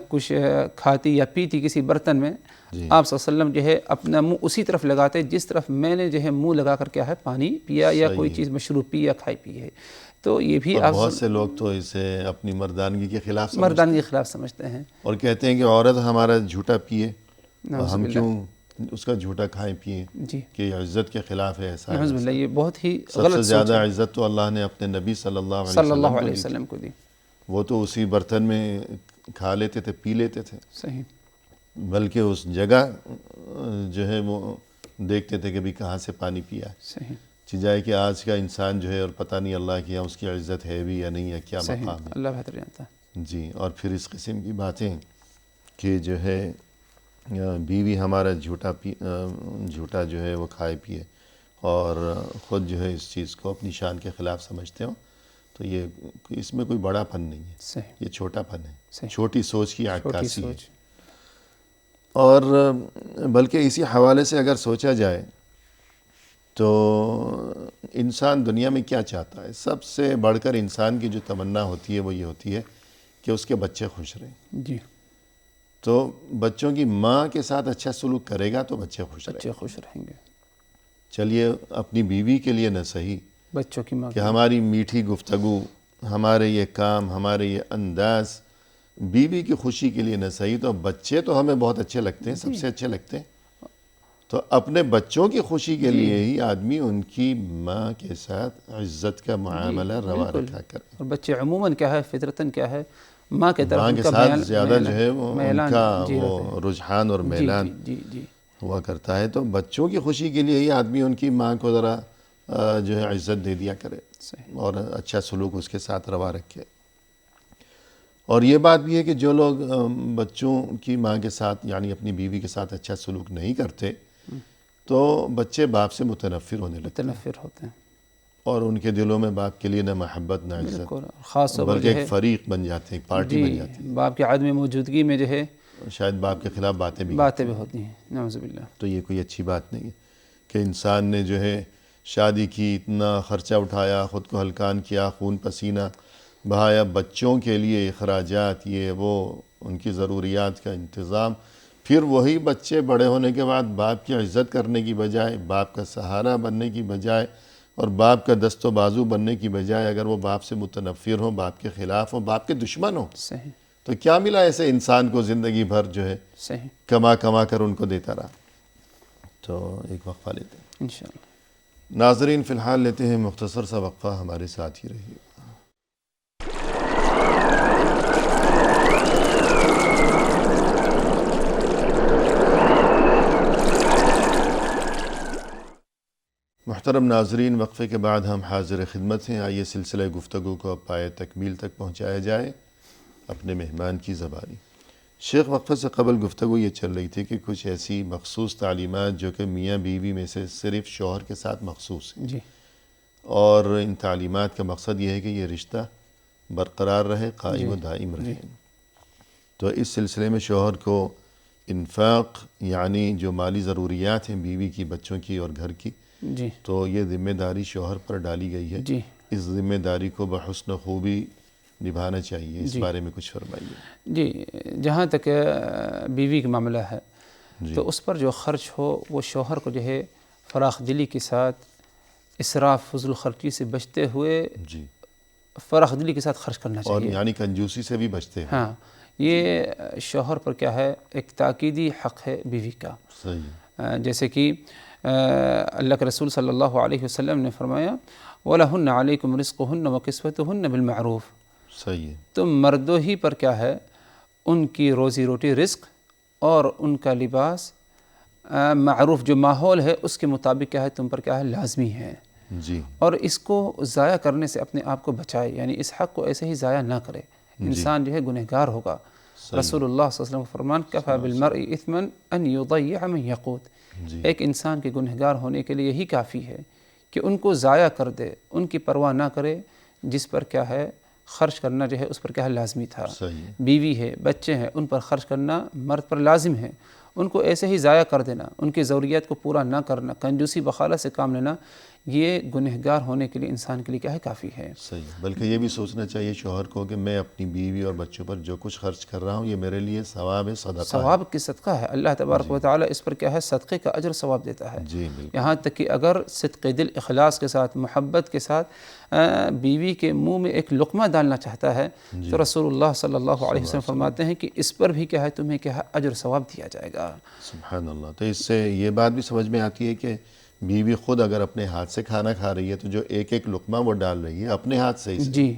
کچھ کھاتی یا پیتی کسی برتن میں، آپ صلی اللہ علیہ وسلم جو ہے اپنا منہ اسی طرف لگاتے جس طرف میں نے جو ہے منہ لگا کر کیا ہے پانی پیا یا کوئی چیز مشروب پی یا کھائی پی ہے۔ تو یہ بھی بہت سے لوگ تو اسے اپنی مردانگی کے خلاف سمجھتے ہیں اور کہتے ہیں کہ عورت ہمارا جھوٹا پیے، ہم کیوں اس کا جھوٹا کھائیں پیئیں، کہ عزت کے خلاف ہے۔ ایسا نعوذ باللہ، یہ بہت ہی سب سے زیادہ عزت تو اللہ نے اپنے نبی صلی اللہ علیہ وسلم کو دی۔ وہ تو اسی برتن میں کھا لیتے تھے، پی لیتے تھے، صحیح، بلکہ اس جگہ جو ہے وہ دیکھتے تھے کہ بھی کہاں سے پانی پیا ہے۔ صحیح، چیزائے کہ آج کا انسان جو ہے اور پتہ نہیں اللہ کی یہاں اس کی عزت ہے بھی یا نہیں، یا کیا مقام ہے، اللہ بہتر جانتا ہے۔ جی، اور پھر اس قسم کی باتیں کہ جو ہے بیوی ہمارا جھوٹا جو ہے وہ کھائے پیے اور خود جو ہے اس چیز کو اپنی شان کے خلاف سمجھتے ہوں، تو یہ اس میں کوئی بڑا پن نہیں ہے، یہ چھوٹا پن ہے، چھوٹی سوچ کی عکاسی ہے۔ اور بلکہ اسی حوالے سے اگر سوچا جائے تو انسان دنیا میں کیا چاہتا ہے؟ سب سے بڑھ کر انسان کی جو تمنا ہوتی ہے وہ یہ ہوتی ہے کہ اس کے بچے خوش رہیں۔ جی، تو بچوں کی ماں کے ساتھ اچھا سلوک کرے گا تو بچے خوش رہیں گے۔ چلیے اپنی بیوی کے لیے نہ صحیح، بچوں کی ماں کہ ہماری میٹھی گفتگو، ہمارے یہ کام، ہمارے یہ انداز بیوی کی خوشی کے لیے نہ صحیح، تو بچے تو ہمیں بہت اچھے لگتے ہیں، سب سے اچھے لگتے ہیں، تو اپنے بچوں کی خوشی کے لیے ہی آدمی ان کی ماں کے ساتھ عزت کا معاملہ روا رکھا کرے۔ اور بچے عموماً کیا ہے، فطرتاً کیا ہے، ماں کے ساتھ زیادہ جو ہے وہ ان کا وہ رجحان اور میلان ہوا کرتا ہے، تو بچوں کی خوشی کے لیے ہی آدمی ان کی ماں کو ذرا جو ہے عزت دے دیا کرے اور اچھا سلوک اس کے ساتھ روا رکھے۔ اور یہ بات بھی ہے کہ جو لوگ بچوں کی ماں کے ساتھ یعنی اپنی بیوی کے ساتھ اچھا سلوک نہیں کرتے تو بچے باپ سے متنفر ہونے لگتے ہیں، اور ان کے دلوں میں باپ کے لیے نہ محبت نہ عزت، خاص طور پر بلکہ ایک فریق بن جاتے ہیں، ایک پارٹی بن جاتی ہے، باپ کی عدم موجودگی میں جو ہے شاید باپ کے خلاف باتیں بھی ہوتی ہیں، نعوذ باللہ۔ تو یہ کوئی اچھی بات نہیں ہے کہ انسان نے جو ہے شادی کی، اتنا خرچہ اٹھایا، خود کو ہلکان کیا، خون پسینہ بہایا، بچوں کے لیے اخراجات، یہ وہ ان کی ضروریات کا انتظام، پھر وہی بچے بڑے ہونے کے بعد باپ کی عزت کرنے کی بجائے، باپ کا سہارا بننے کی بجائے اور باپ کا دست و بازو بننے کی بجائے اگر وہ باپ سے متنفر ہوں، باپ کے خلاف ہوں، باپ کے دشمن ہوں، تو کیا ملا ایسے انسان کو زندگی بھر جو ہے کما کر ان کو دیتا رہا؟ تو ایک وقفہ لیتے ہیں انشاءاللہ۔ ناظرین فی الحال لیتے ہیں مختصر سا وقفہ، ہمارے ساتھ ہی رہیے۔ محترم ناظرین، وقفے کے بعد ہم حاضر خدمت ہیں، آئیے سلسلہ گفتگو کو اب پائے تکمیل تک پہنچایا جائے اپنے مہمان کی زبانی۔ شیخ، وقفے سے قبل گفتگو یہ چل رہی تھی کہ کچھ ایسی مخصوص تعلیمات جو کہ میاں بیوی میں سے صرف شوہر کے ساتھ مخصوص ہیں، اور ان تعلیمات کا مقصد یہ ہے کہ یہ رشتہ برقرار رہے، قائم و دائم رہے۔ تو اس سلسلے میں شوہر کو انفاق یعنی جو مالی ضروریات ہیں بیوی کی، بچوں کی اور گھر کی، تو یہ ذمہ داری شوہر پر ڈالی گئی ہے، اس ذمہ داری کو بحسن خوبی نبھانا چاہیے، اس بارے میں کچھ فرمائیے۔ جی، جہاں تک بیوی کا معاملہ ہے تو اس پر جو خرچ ہو وہ شوہر کو جو ہے فراخ دلی کے ساتھ، اسراف فضول خرچی سے بچتے ہوئے فراخ دلی کے ساتھ خرچ کرنا چاہیے، اور یعنی کنجوسی سے بھی بچتے ہیں۔ ہاں، یہ شوہر پر کیا ہے ایک تاکیدی حق ہے بیوی کا. صحیح. جیسے کہ اللہ کے رسول صلی اللہ علیہ وسلم نے فرمایا وَلَهُنَّ عَلَيْكُمْ رِزْقُهُنَّ وَكِسْوَتُهُنَّ بِالْمَعْرُوفِ. صحیح ہے. تو مردوں ہی پر کیا ہے ان کی روزی روٹی رزق اور ان کا لباس معروف جو ماحول ہے اس کے مطابق کیا ہے تم پر کیا ہے لازمی ہے. جی. اور اس کو ضائع کرنے سے اپنے آپ کو بچائے، یعنی اس حق کو ایسے ہی ضائع نہ کرے. انسان جو ہے گنہگار ہوگا. رسول اللہ صلی اللہ علیہ وسلم کا فرمان کفا بالمرء اثما ان یضیع من یقوت. ایک انسان کے گنہگار ہونے کے لیے یہی کافی ہے کہ ان کو ضائع کر دے، ان کی پرواہ نہ کرے جس پر کیا ہے خرچ کرنا جو ہے اس پر کیا ہے لازمی تھا. بیوی ہے، بچے ہیں، ان پر خرچ کرنا مرد پر لازم ہے. ان کو ایسے ہی ضائع کر دینا، ان کی ضروریات کو پورا نہ کرنا، کنجوسی بخالہ سے کام لینا، یہ گنہگار ہونے کے لیے انسان کے لیے کیا ہے کافی ہے. صحیح. بلکہ یہ بھی سوچنا چاہیے شوہر کو کہ میں اپنی بیوی اور بچوں پر جو کچھ خرچ کر رہا ہوں یہ میرے لیے ثواب ہے، صدقہ ہے. ثواب کی صدقہ ہے. اللہ تبارک و تعالیٰ اس پر کیا ہے صدقے کا اجر ثواب دیتا ہے. جی بالکل. یہاں تک کہ اگر صدق دل اخلاص کے ساتھ محبت کے ساتھ بیوی کے منہ میں ایک لقمہ ڈالنا چاہتا ہے تو رسول اللہ صلی اللہ علیہ وسلم فرماتے ہیں کہ اس پر بھی کیا ہے تمہیں کیا ہے اجر ثواب دیا جائے گا. سبحان اللہ. تو اس سے یہ بات بھی سمجھ میں آتی ہے کہ بیوی خود اگر اپنے ہاتھ سے کھانا کھا رہی ہے تو جو ایک ایک لقمہ وہ ڈال رہی ہے اپنے ہاتھ سے ہی. جی.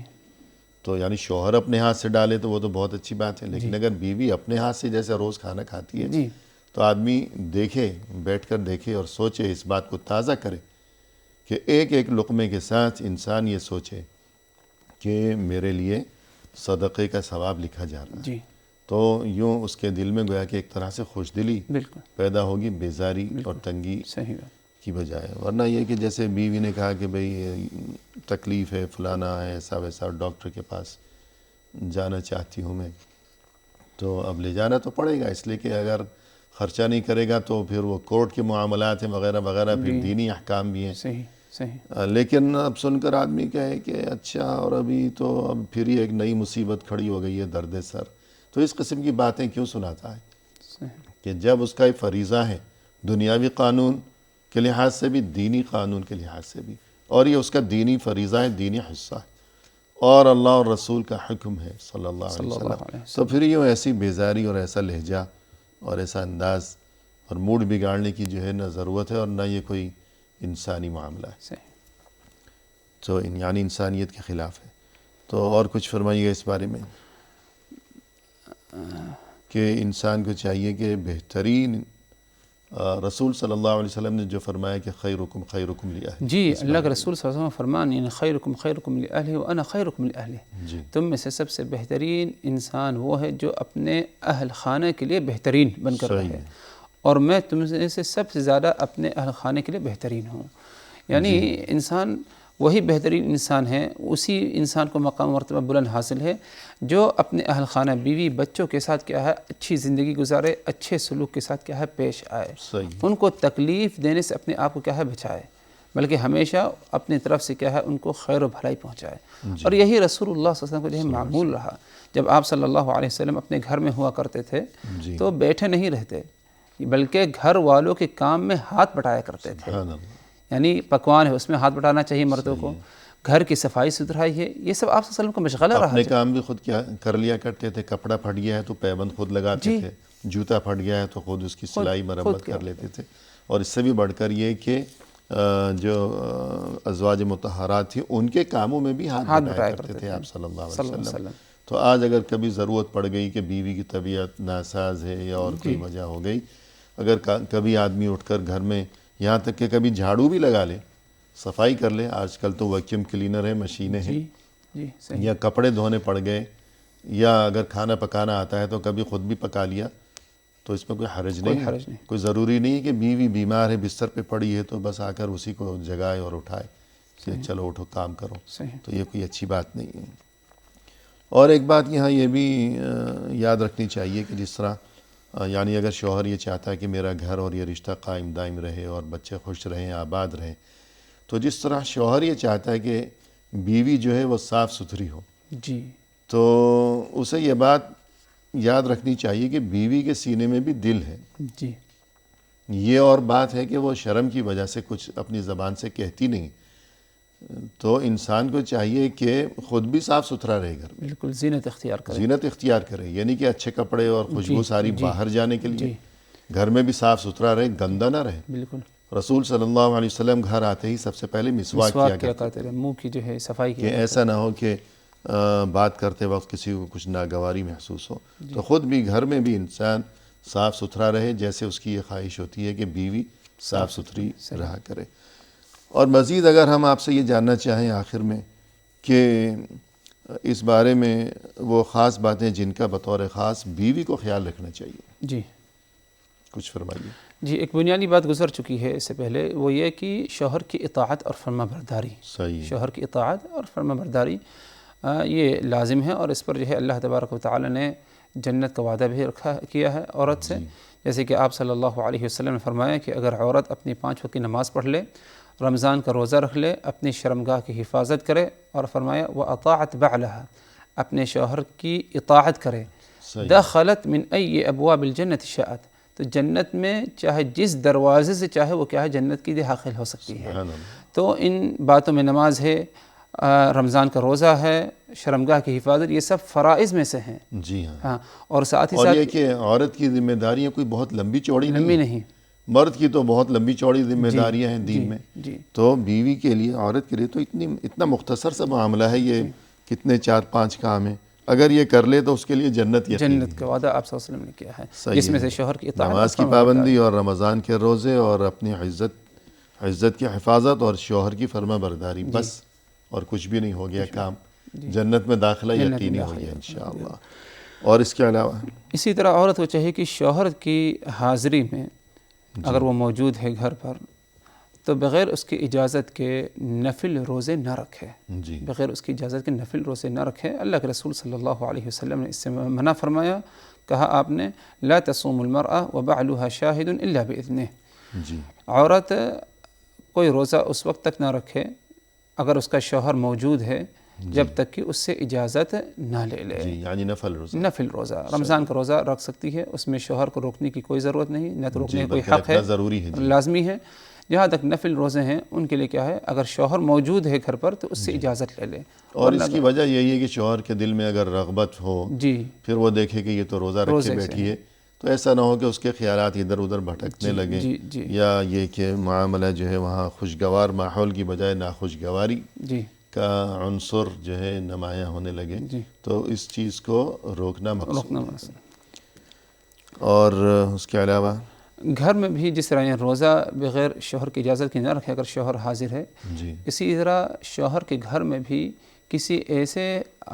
تو یعنی شوہر اپنے ہاتھ سے ڈالے تو وہ تو بہت اچھی بات ہے، لیکن اگر بیوی اپنے ہاتھ سے جیسے روز کھانا کھاتی ہے تو آدمی دیکھے، بیٹھ کر دیکھے اور سوچے، اس بات کو تازہ کرے کہ ایک ایک لقمے کے ساتھ انسان یہ سوچے کہ میرے لیے صدقے کا ثواب لکھا جا رہا ہے. تو یوں اس کے دل میں گویا کہ ایک طرح سے خوش دلی پیدا ہوگی، بیزاری اور تنگی کی بجائے. ورنہ یہ کہ جیسے بیوی نے کہا کہ بھئی تکلیف ہے، فلانا ہے، ایسا ویسا، ڈاکٹر کے پاس جانا چاہتی ہوں میں، تو اب لے جانا تو پڑے گا، اس لیے کہ اگر خرچہ نہیں کرے گا تو پھر وہ کورٹ کے معاملات ہیں وغیرہ وغیرہ، پھر دینی احکام بھی ہیں. لیکن اب سن کر آدمی کہے کہ اچھا اور ابھی تو اب پھر ہی ایک نئی مصیبت کھڑی ہو گئی ہے، درد سر. تو اس قسم کی باتیں کیوں سناتا ہے کہ جب اس کا ایک فریضہ ہے دنیاوی قانون کے لحاظ سے بھی، دینی قانون کے لحاظ سے بھی، اور یہ اس کا دینی فریضہ ہے، دینی حصہ ہے، اور اللہ اور رسول کا حکم ہے صلی اللہ علیہ وسلم. تو پھر یہ ایسی بیزاری اور ایسا لہجہ اور ایسا انداز اور موڈ بگاڑنے کی جو ہے نہ ضرورت ہے اور نہ یہ کوئی انسانی معاملہ ہے. تو یعنی انسانیت کے خلاف ہے. تو اور کچھ فرمائیے اس بارے میں کہ انسان کو چاہیے کہ بہترین رسول صلی اللہ علیہ وسلم نے جو فرمایا کہ خیرکم خیرکم لأہلہ. جی، اللہ کے رسول صلی اللہ علیہ وسلم فرمان یعنی خیرکم خیرکم لأہلہ وانا خیرکم لأہلہ. تم میں سے سب سے بہترین انسان وہ ہے جو اپنے اہل خانہ کے لیے بہترین بن کر رہے، اور میں تم سے سب سے زیادہ اپنے اہل خانہ کے لیے بہترین ہوں. یعنی انسان وہی بہترین انسان ہے، اسی انسان کو مقام مرتبہ بلند حاصل ہے جو اپنے اہل خانہ بیوی بچوں کے ساتھ کیا ہے اچھی زندگی گزارے، اچھے سلوک کے ساتھ کیا ہے پیش آئے، ان کو تکلیف دینے سے اپنے آپ کو کیا ہے بچائے، بلکہ ہمیشہ اپنی طرف سے کیا ہے ان کو خیر و بھلائی پہنچائے. اور یہی رسول اللہ صلی اللہ علیہ وسلم کو جو ہے معمول رہا. جب آپ صلی اللہ علیہ وسلم اپنے گھر میں ہوا کرتے تھے تو بیٹھے نہیں رہتے، بلکہ گھر والوں کے کام میں ہاتھ بٹایا کرتے تھے. یعنی پکوان ہے اس میں ہاتھ بٹانا چاہیے مردوں کو، گھر کی صفائی ستھرائی ہے، یہ سب آپ صلی اللہ علیہ وسلم کو مشغلہ رہا. اپنے کام بھی خود کیا کر لیا کرتے تھے. کپڑا پھٹ گیا ہے تو پیبند خود لگاتے تھے، جوتا پھٹ گیا ہے تو خود اس کی سلائی مرمت کر لیتے تھے. اور اس سے بھی بڑھ کر یہ کہ جو ازواج مطہرات تھیں ان کے کاموں میں بھی ہاتھ بٹایا کرتے تھے آپ صلی اللہ علیہ وسلم. تو آج اگر کبھی ضرورت پڑ گئی کہ بیوی کی طبیعت ناساز ہے یا اور کوئی وجہ ہو گئی، اگر کبھی آدمی اٹھ کر گھر میں یہاں تک کہ کبھی جھاڑو بھی لگا لے، صفائی کر لے، آج کل تو ویکیوم کلینر ہے، مشینیں ہیں، یا کپڑے دھونے پڑ گئے، یا اگر کھانا پکانا آتا ہے تو کبھی خود بھی پکا لیا، تو اس میں کوئی حرج نہیں. کوئی ضروری نہیں کہ بیوی بیمار ہے بستر پہ پڑی ہے تو بس آ کر اسی کو جگائے اور اٹھائے کہ چلو اٹھو کام کرو. تو یہ کوئی اچھی بات نہیں ہے. اور ایک بات یہاں یہ بھی یاد رکھنی چاہیے کہ جس طرح یعنی اگر شوہر یہ چاہتا ہے کہ میرا گھر اور یہ رشتہ قائم دائم رہے اور بچے خوش رہیں، آباد رہیں، تو جس طرح شوہر یہ چاہتا ہے کہ بیوی جو ہے وہ صاف ستھری ہو، تو اسے یہ بات یاد رکھنی چاہیے کہ بیوی کے سینے میں بھی دل ہے. یہ اور بات ہے کہ وہ شرم کی وجہ سے کچھ اپنی زبان سے کہتی نہیں، تو انسان کو چاہیے کہ خود بھی صاف ستھرا رہے گھر میں، بالکل زینت اختیار کرے، زینت اختیار کرے، یعنی کہ اچھے کپڑے اور خوشبو ساری باہر جانے کے لیے، گھر میں بھی صاف ستھرا رہے، گندا نہ رہے۔ بالکل رسول صلی اللہ علیہ وسلم گھر آتے ہی سب سے پہلے مسواک کیا کرتے رہے، منہ کی جو ہے صفائی کہ ایسا نہ ہو کہ بات کرتے وقت کسی کو کچھ ناگواری محسوس ہو۔ تو خود بھی گھر میں بھی انسان صاف ستھرا رہے، جیسے اس کی یہ خواہش ہوتی ہے کہ بیوی صاف ستھری رہا کرے۔ اور مزید اگر ہم آپ سے یہ جاننا چاہیں آخر میں کہ اس بارے میں وہ خاص باتیں جن کا بطور خاص بیوی کو خیال رکھنا چاہیے، جی کچھ فرمائیے۔ جی، ایک بنیادی بات گزر چکی ہے اس سے پہلے، وہ یہ کہ شوہر کی اطاعت اور فرما برداری، صحیح ہے، شوہر کی اطاعت اور فرما برداری یہ لازم ہے، اور اس پر جو ہے اللہ تبارک و تعالی نے جنت کا وعدہ بھی کیا ہے عورت سے، جیسے کہ آپ صلی اللہ علیہ وسلم نے فرمایا کہ اگر عورت اپنی 5 وقت کی نماز پڑھ لے، رمضان کا روزہ رکھ لے، اپنی شرمگاہ کی حفاظت کرے، اور فرمایا وَأَطَاعَتْ بَعْلَهَا، اپنے شوہر کی اطاعت کرے، دخلت من ای ابواب الجنت شاءت، تو جنت میں چاہے جس دروازے سے چاہے وہ کیا ہے جنت کی داخل ہو سکتی ہے۔ تو ان باتوں میں نماز ہے، رمضان کا روزہ ہے، شرمگاہ کی حفاظت، یہ سب فرائض میں سے ہیں۔ جی ہاں، اور ساتھ ہی اور ساتھ یہ کہ عورت کی ذمہ داریاں کوئی بہت لمبی چوڑی نہیں، مرد کی تو بہت لمبی چوڑی ذمہ داریاں ہیں دین میں، جی، تو بیوی کے لیے، عورت کے لیے تو اتنا مختصر سا معاملہ ہے، یہ کتنے 4-5 کام ہیں، اگر یہ کر لے تو اس کے لیے جنت کا وعدہ آپ صلی اللہ علیہ وسلم نے کیا ہے، جس میں سے شوہر کی اطاعت، نماز کی پابندی اور رمضان کے روزے اور اپنی عزت کی حفاظت اور شوہر کی فرما برداری، بس، اور کچھ بھی نہیں ہو گیا کام، جنت میں داخلہ یقینی ہو گیا انشاءاللہ۔ اور اس کے علاوہ اسی طرح عورت کو چاہیے کہ شوہر کی حاضری میں اگر وہ موجود ہے گھر پر تو بغیر اس کی اجازت کے نفل روزے نہ رکھے، بغیر اس کی اجازت کے نفل روزے نہ رکھے۔ اللہ کے رسول صلی اللہ علیہ وسلم نے اس سے منع فرمایا، کہا آپ نے لا تصوم المرأة وبعلها شاہد الا باذنہ، عورت کوئی روزہ اس وقت تک نہ رکھے اگر اس کا شوہر موجود ہے جب تک کہ اس سے اجازت نہ لے لے، یعنی نفل روزہ رمضان کا روزہ رکھ سکتی ہے، اس میں شوہر کو روکنے کی کوئی ضرورت نہیں، نہ تو روکنے کا کوئی حق ہے، لازمی ہے۔ جہاں تک نفل روزے ہیں ان کے لیے کیا ہے، اگر شوہر موجود ہے گھر پر تو اس سے اجازت لے لے۔ اور اس کی وجہ یہی ہے کہ شوہر کے دل میں اگر رغبت ہو، پھر وہ دیکھے کہ یہ تو روزہ رکھے بیٹھی ہے، تو ایسا نہ ہو کہ اس کے خیالات ادھر ادھر بھٹکنے لگیں، یا یہ کہ معاملہ جو ہے وہاں خوشگوار ماحول کی بجائے ناخوشگواری کا عنصر جو ہے نمایاں ہونے لگے، تو اس چیز کو روکنا مقصود۔ اور اس کے علاوہ گھر میں بھی جس طرح یہ روزہ بغیر شوہر کی اجازت کی نہ رکھے اگر شوہر حاضر ہے، اسی طرح شوہر کے گھر میں بھی کسی ایسے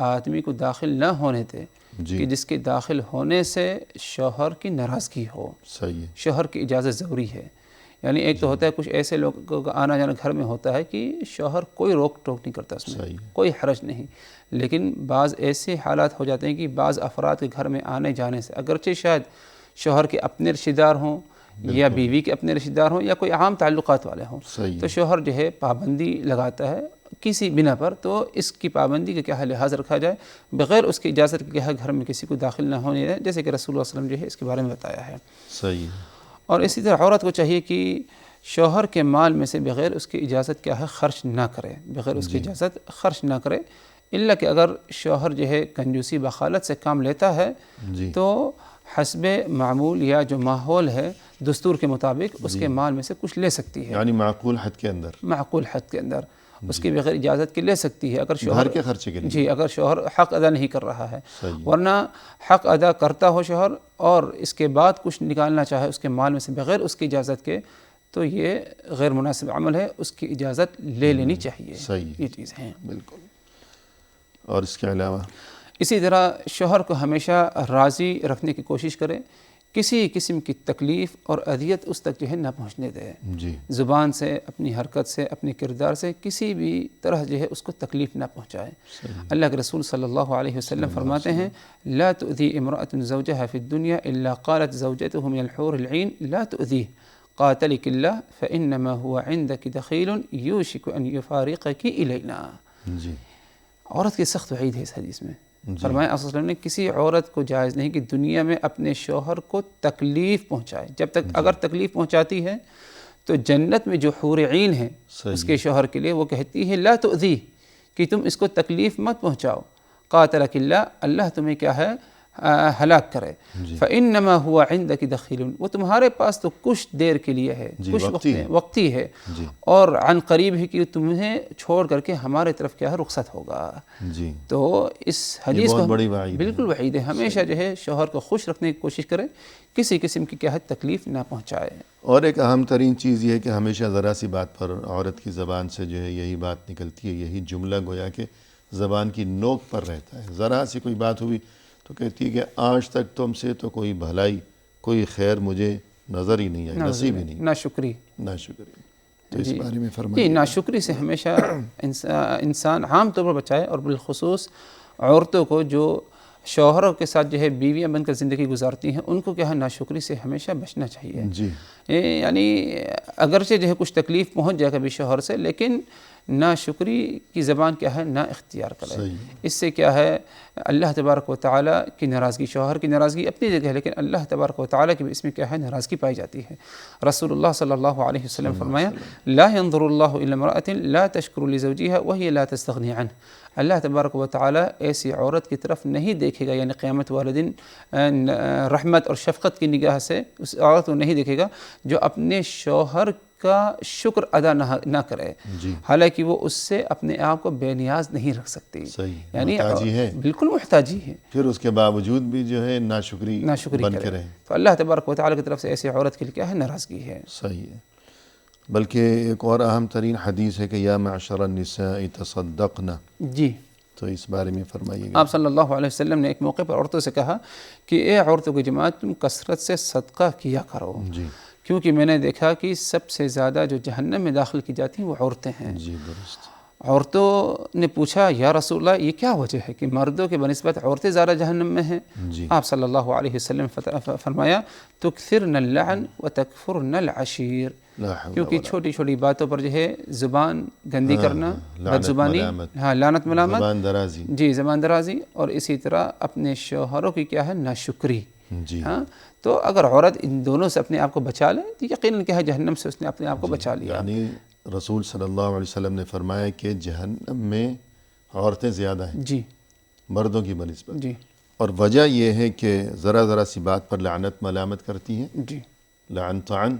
آدمی کو داخل نہ ہونے دے کہ جس کے داخل ہونے سے شوہر کی ناراضگی ہو۔ صحیح ہے، شوہر کی اجازت ضروری ہے، یعنی ایک تو ہوتا ہے کچھ ایسے لوگوں کا آنا جانا گھر میں ہوتا ہے کہ شوہر کوئی روک ٹوک نہیں کرتا، اس میں کوئی حرج نہیں، لیکن بعض ایسے حالات ہو جاتے ہیں کہ بعض افراد کے گھر میں آنے جانے سے، اگرچہ شاید شوہر کے اپنے رشتہ دار ہوں یا بیوی کے اپنے رشتہ دار ہوں یا کوئی عام تعلقات والے ہوں، تو شوہر جو ہے پابندی لگاتا ہے کسی بنا پر، تو اس کی پابندی کا کیا لحاظ رکھا جائے، بغیر اس کی اجازت کے کیا گھر میں کسی کو داخل نہ ہونے دیں، جیسے کہ رسول اللہ صلی اللہ علیہ وسلم جو ہے اس کے بارے میں بتایا ہے۔ صحیح۔ اور اسی طرح عورت کو چاہیے کہ شوہر کے مال میں سے بغیر اس کی اجازت کیا ہے خرچ نہ کرے، بغیر اس کی اجازت خرچ نہ کرے، الا کہ اگر شوہر جو ہے کنجوسی بخالت سے کام لیتا ہے تو حسب معمول یا جو ماحول ہے دستور کے مطابق اس کے مال میں سے کچھ لے سکتی ہے، یعنی معقول حد کے اندر، معقول حد کے اندر اس کی بغیر اجازت کے لے سکتی ہے، اگر شوہر گھر کے خرچے کے لیے، جی، اگر شوہر حق ادا نہیں کر رہا ہے، ورنہ حق ادا کرتا ہو شوہر اور اس کے بعد کچھ نکالنا چاہے اس کے مال میں سے بغیر اس کی اجازت کے، تو یہ غیر مناسب عمل ہے، اس کی اجازت لے لینی چاہیے۔ یہ چیز ہیں بالکل۔ اور اس کے علاوہ اسی طرح شوہر کو ہمیشہ راضی رکھنے کی کوشش کرے، کسی قسم کی تکلیف اور اذیت اس تک جو ہے نہ پہنچنے دے، زبان سے، اپنی حرکت سے، اپنے کردار سے کسی بھی طرح جو ہے اس کو تکلیف نہ پہنچائے۔ اللہ کے رسول صلی اللہ علیہ وسلم فرماتے ہیں لا تؤذی امرأة زوجها في الدنيا الا قالت زوجته من الحور العين لا تؤذيه قاتلك الله فانما هو عندك دخيل يوشك ان يفارقك الينا۔ عورت کی سخت وعید ہے اس حدیث میں، فرمایا صلی اللہ علیہ وسلم نے کسی عورت کو جائز نہیں کہ دنیا میں اپنے شوہر کو تکلیف پہنچائے، جب تک اگر تکلیف پہنچاتی ہے تو جنت میں جو حور عین ہیں اس کے شوہر کے لیے وہ کہتی ہے لا تؤذی، کہ تم اس کو تکلیف مت پہنچاؤ، قاتلک اللہ، اللہ تمہیں کیا ہے ہلاک کرے، فإنما هو عندك دخیل، وہ تمہارے پاس تو کچھ دیر کے لیے ہے، کچھ وقتی ہے، اور عن قریب ہے کہ تمہیں چھوڑ کر کے ہمارے طرف کیا ہے رخصت ہوگا۔ تو اس حدیث کو بالکل وعید ہے، ہمیشہ جو ہے شوہر کو خوش رکھنے کی کوشش کرے، کسی قسم کی کیا ہے تکلیف نہ پہنچائے۔ اور ایک اہم ترین چیز یہ ہے کہ ہمیشہ ذرا سی بات پر عورت کی زبان سے جو ہے یہی بات نکلتی ہے، یہی جملہ گویا کہ زبان کی نوک پر رہتا ہے، ذرا سی کوئی بات ہوئی تو کہتی ہے کہ آج تک تم سے تو کوئی بھلائی کوئی خیر مجھے نظر ہی نہیں آئی، نصیب ہی نہیں، ناشکری۔ تو اس بارے میں فرمائیے۔ ناشکری سے ہمیشہ انسان عام طور پر بچائے، اور بالخصوص عورتوں کو جو شوہروں کے ساتھ جو ہے بیویاں بن کر زندگی گزارتی ہیں، ان کو کیا ہے ناشکری سے ہمیشہ بچنا چاہیے۔ یعنی اگرچہ جو ہے کچھ تکلیف پہنچ جائے کبھی شوہر سے، لیکن ناشکری کی زبان کیا ہے نہ اختیار کرے۔ اس سے کیا ہے اللہ تبارک و تعالیٰ کی ناراضگی، شوہر کی ناراضگی اپنی جگہ ہے، لیکن اللہ تبارک و تعالیٰ کی بھی اس میں کیا ہے ناراضگی پائی جاتی ہے۔ رسول اللہ صلی اللہ علیہ وسلم فرمایا لا ينظر اللہ الی امرأة لا تشکر لزوجها وہی لا تستغنی عنہ، اللہ تبارک و تعالیٰ ایسی عورت کی طرف نہیں دیکھے گا، یعنی قیامت والے دن رحمت اور شفقت کی نگاہ سے اس عورت کو نہیں دیکھے گا جو اپنے شوہر کا شکر ادا نہ کرے، حالانکہ وہ اس سے اپنے آپ کو بے نیاز نہیں رکھ سکتی، یعنی محتاجی ہے، بالکل محتاجی ہے، پھر اس کے باوجود بھی جو ہے ناشکری بن کے رہے، تو اللہ تبارک و تعالیٰ کی طرف سے ایسی عورت کے لیے کیا ہے ناراضگی ہے۔ صحیح ہے۔ بلکہ ایک اور اہم ترین حدیث ہے کہ یا معشر النساء تصدقن، تو اس بارے میں فرمائیے گا۔ آپ صلی اللہ علیہ وسلم نے ایک موقع پر عورتوں سے کہا کہ اے عورتوں کی جماعت، تم کثرت سے صدقہ کیا کرو، کیونکہ میں نے دیکھا کہ سب سے زیادہ جو جہنم میں داخل کی جاتی ہیں وہ عورتیں ہیں۔ درست۔ عورتوں نے پوچھا یا رسول اللہ یہ کیا وجہ ہے کہ مردوں کے بنسبت عورتیں زیادہ جہنم میں ہیں؟ آپ صلی اللہ علیہ وسلم فرمایا تکثرن اللعن وتکفرن العشیر، کیونکہ چھوٹی چھوٹی باتوں پر جو ہے زبان گندی کرنا، بد زبانی، لعنت ملامت، زبان درازی، اور اسی طرح اپنے شوہروں کی کیا ہے ناشکری۔ تو اگر عورت ان دونوں سے اپنے آپ کو بچا لے تو یقیناً کیا ہے جہنم سے اس نے اپنے آپ کو بچا لیا۔ یعنی رسول صلی اللہ علیہ وسلم نے فرمایا کہ جہنم میں عورتیں زیادہ ہیں مردوں کی بنسبت، اور وجہ یہ ہے کہ ذرا ذرا سی بات پر لعنت ملامت کرتی ہیں، لعن طعن،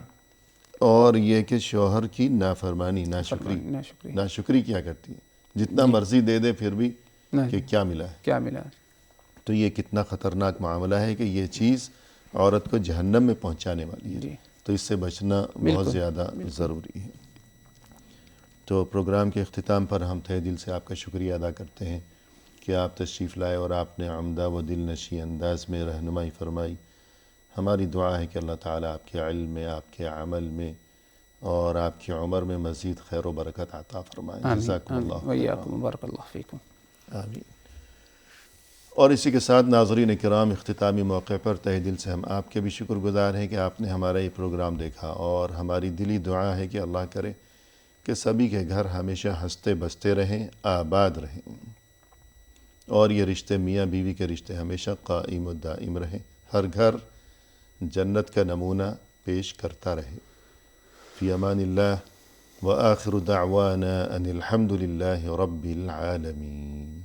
اور یہ کہ شوہر کی نافرمانی، ناشکری کیا کرتی ہے، جتنا مرضی دے دے پھر بھی کہ کیا ملا ہے۔ تو یہ کتنا خطرناک معاملہ ہے کہ یہ چیز عورت کو جہنم میں پہنچانے والی ہے، تو اس سے بچنا بہت زیادہ ضروری ہے۔ تو پروگرام کے اختتام پر ہم تہہ دل سے آپ کا شکریہ ادا کرتے ہیں کہ آپ تشریف لائے اور آپ نے عمدہ و دل نشیں انداز میں رہنمائی فرمائی۔ ہماری دعا ہے کہ اللہ تعالیٰ آپ کے علم میں، آپ کے عمل میں اور آپ کی عمر میں مزید خیر و برکت عطا فرمائے۔ جزاکم اللہ، وإیاکم، بارک اللہ فیکم۔ آمین۔ اور اسی کے ساتھ ناظرین کرام، اختتامی موقع پر تہہ دل سے ہم آپ کے بھی شکر گزار ہیں کہ آپ نے ہمارا یہ پروگرام دیکھا، اور ہماری دلی دعا ہے کہ اللہ کرے کہ سبھی کے گھر ہمیشہ ہنستے بستے رہیں، آباد رہیں، اور یہ رشتے میاں بیوی کے رشتے ہمیشہ قائم و دائم رہیں، ہر گھر جنت کا نمونہ پیش کرتا رہے۔ فی امان اللہ، وآخر دعوانا ان الحمد للہ رب العالمین۔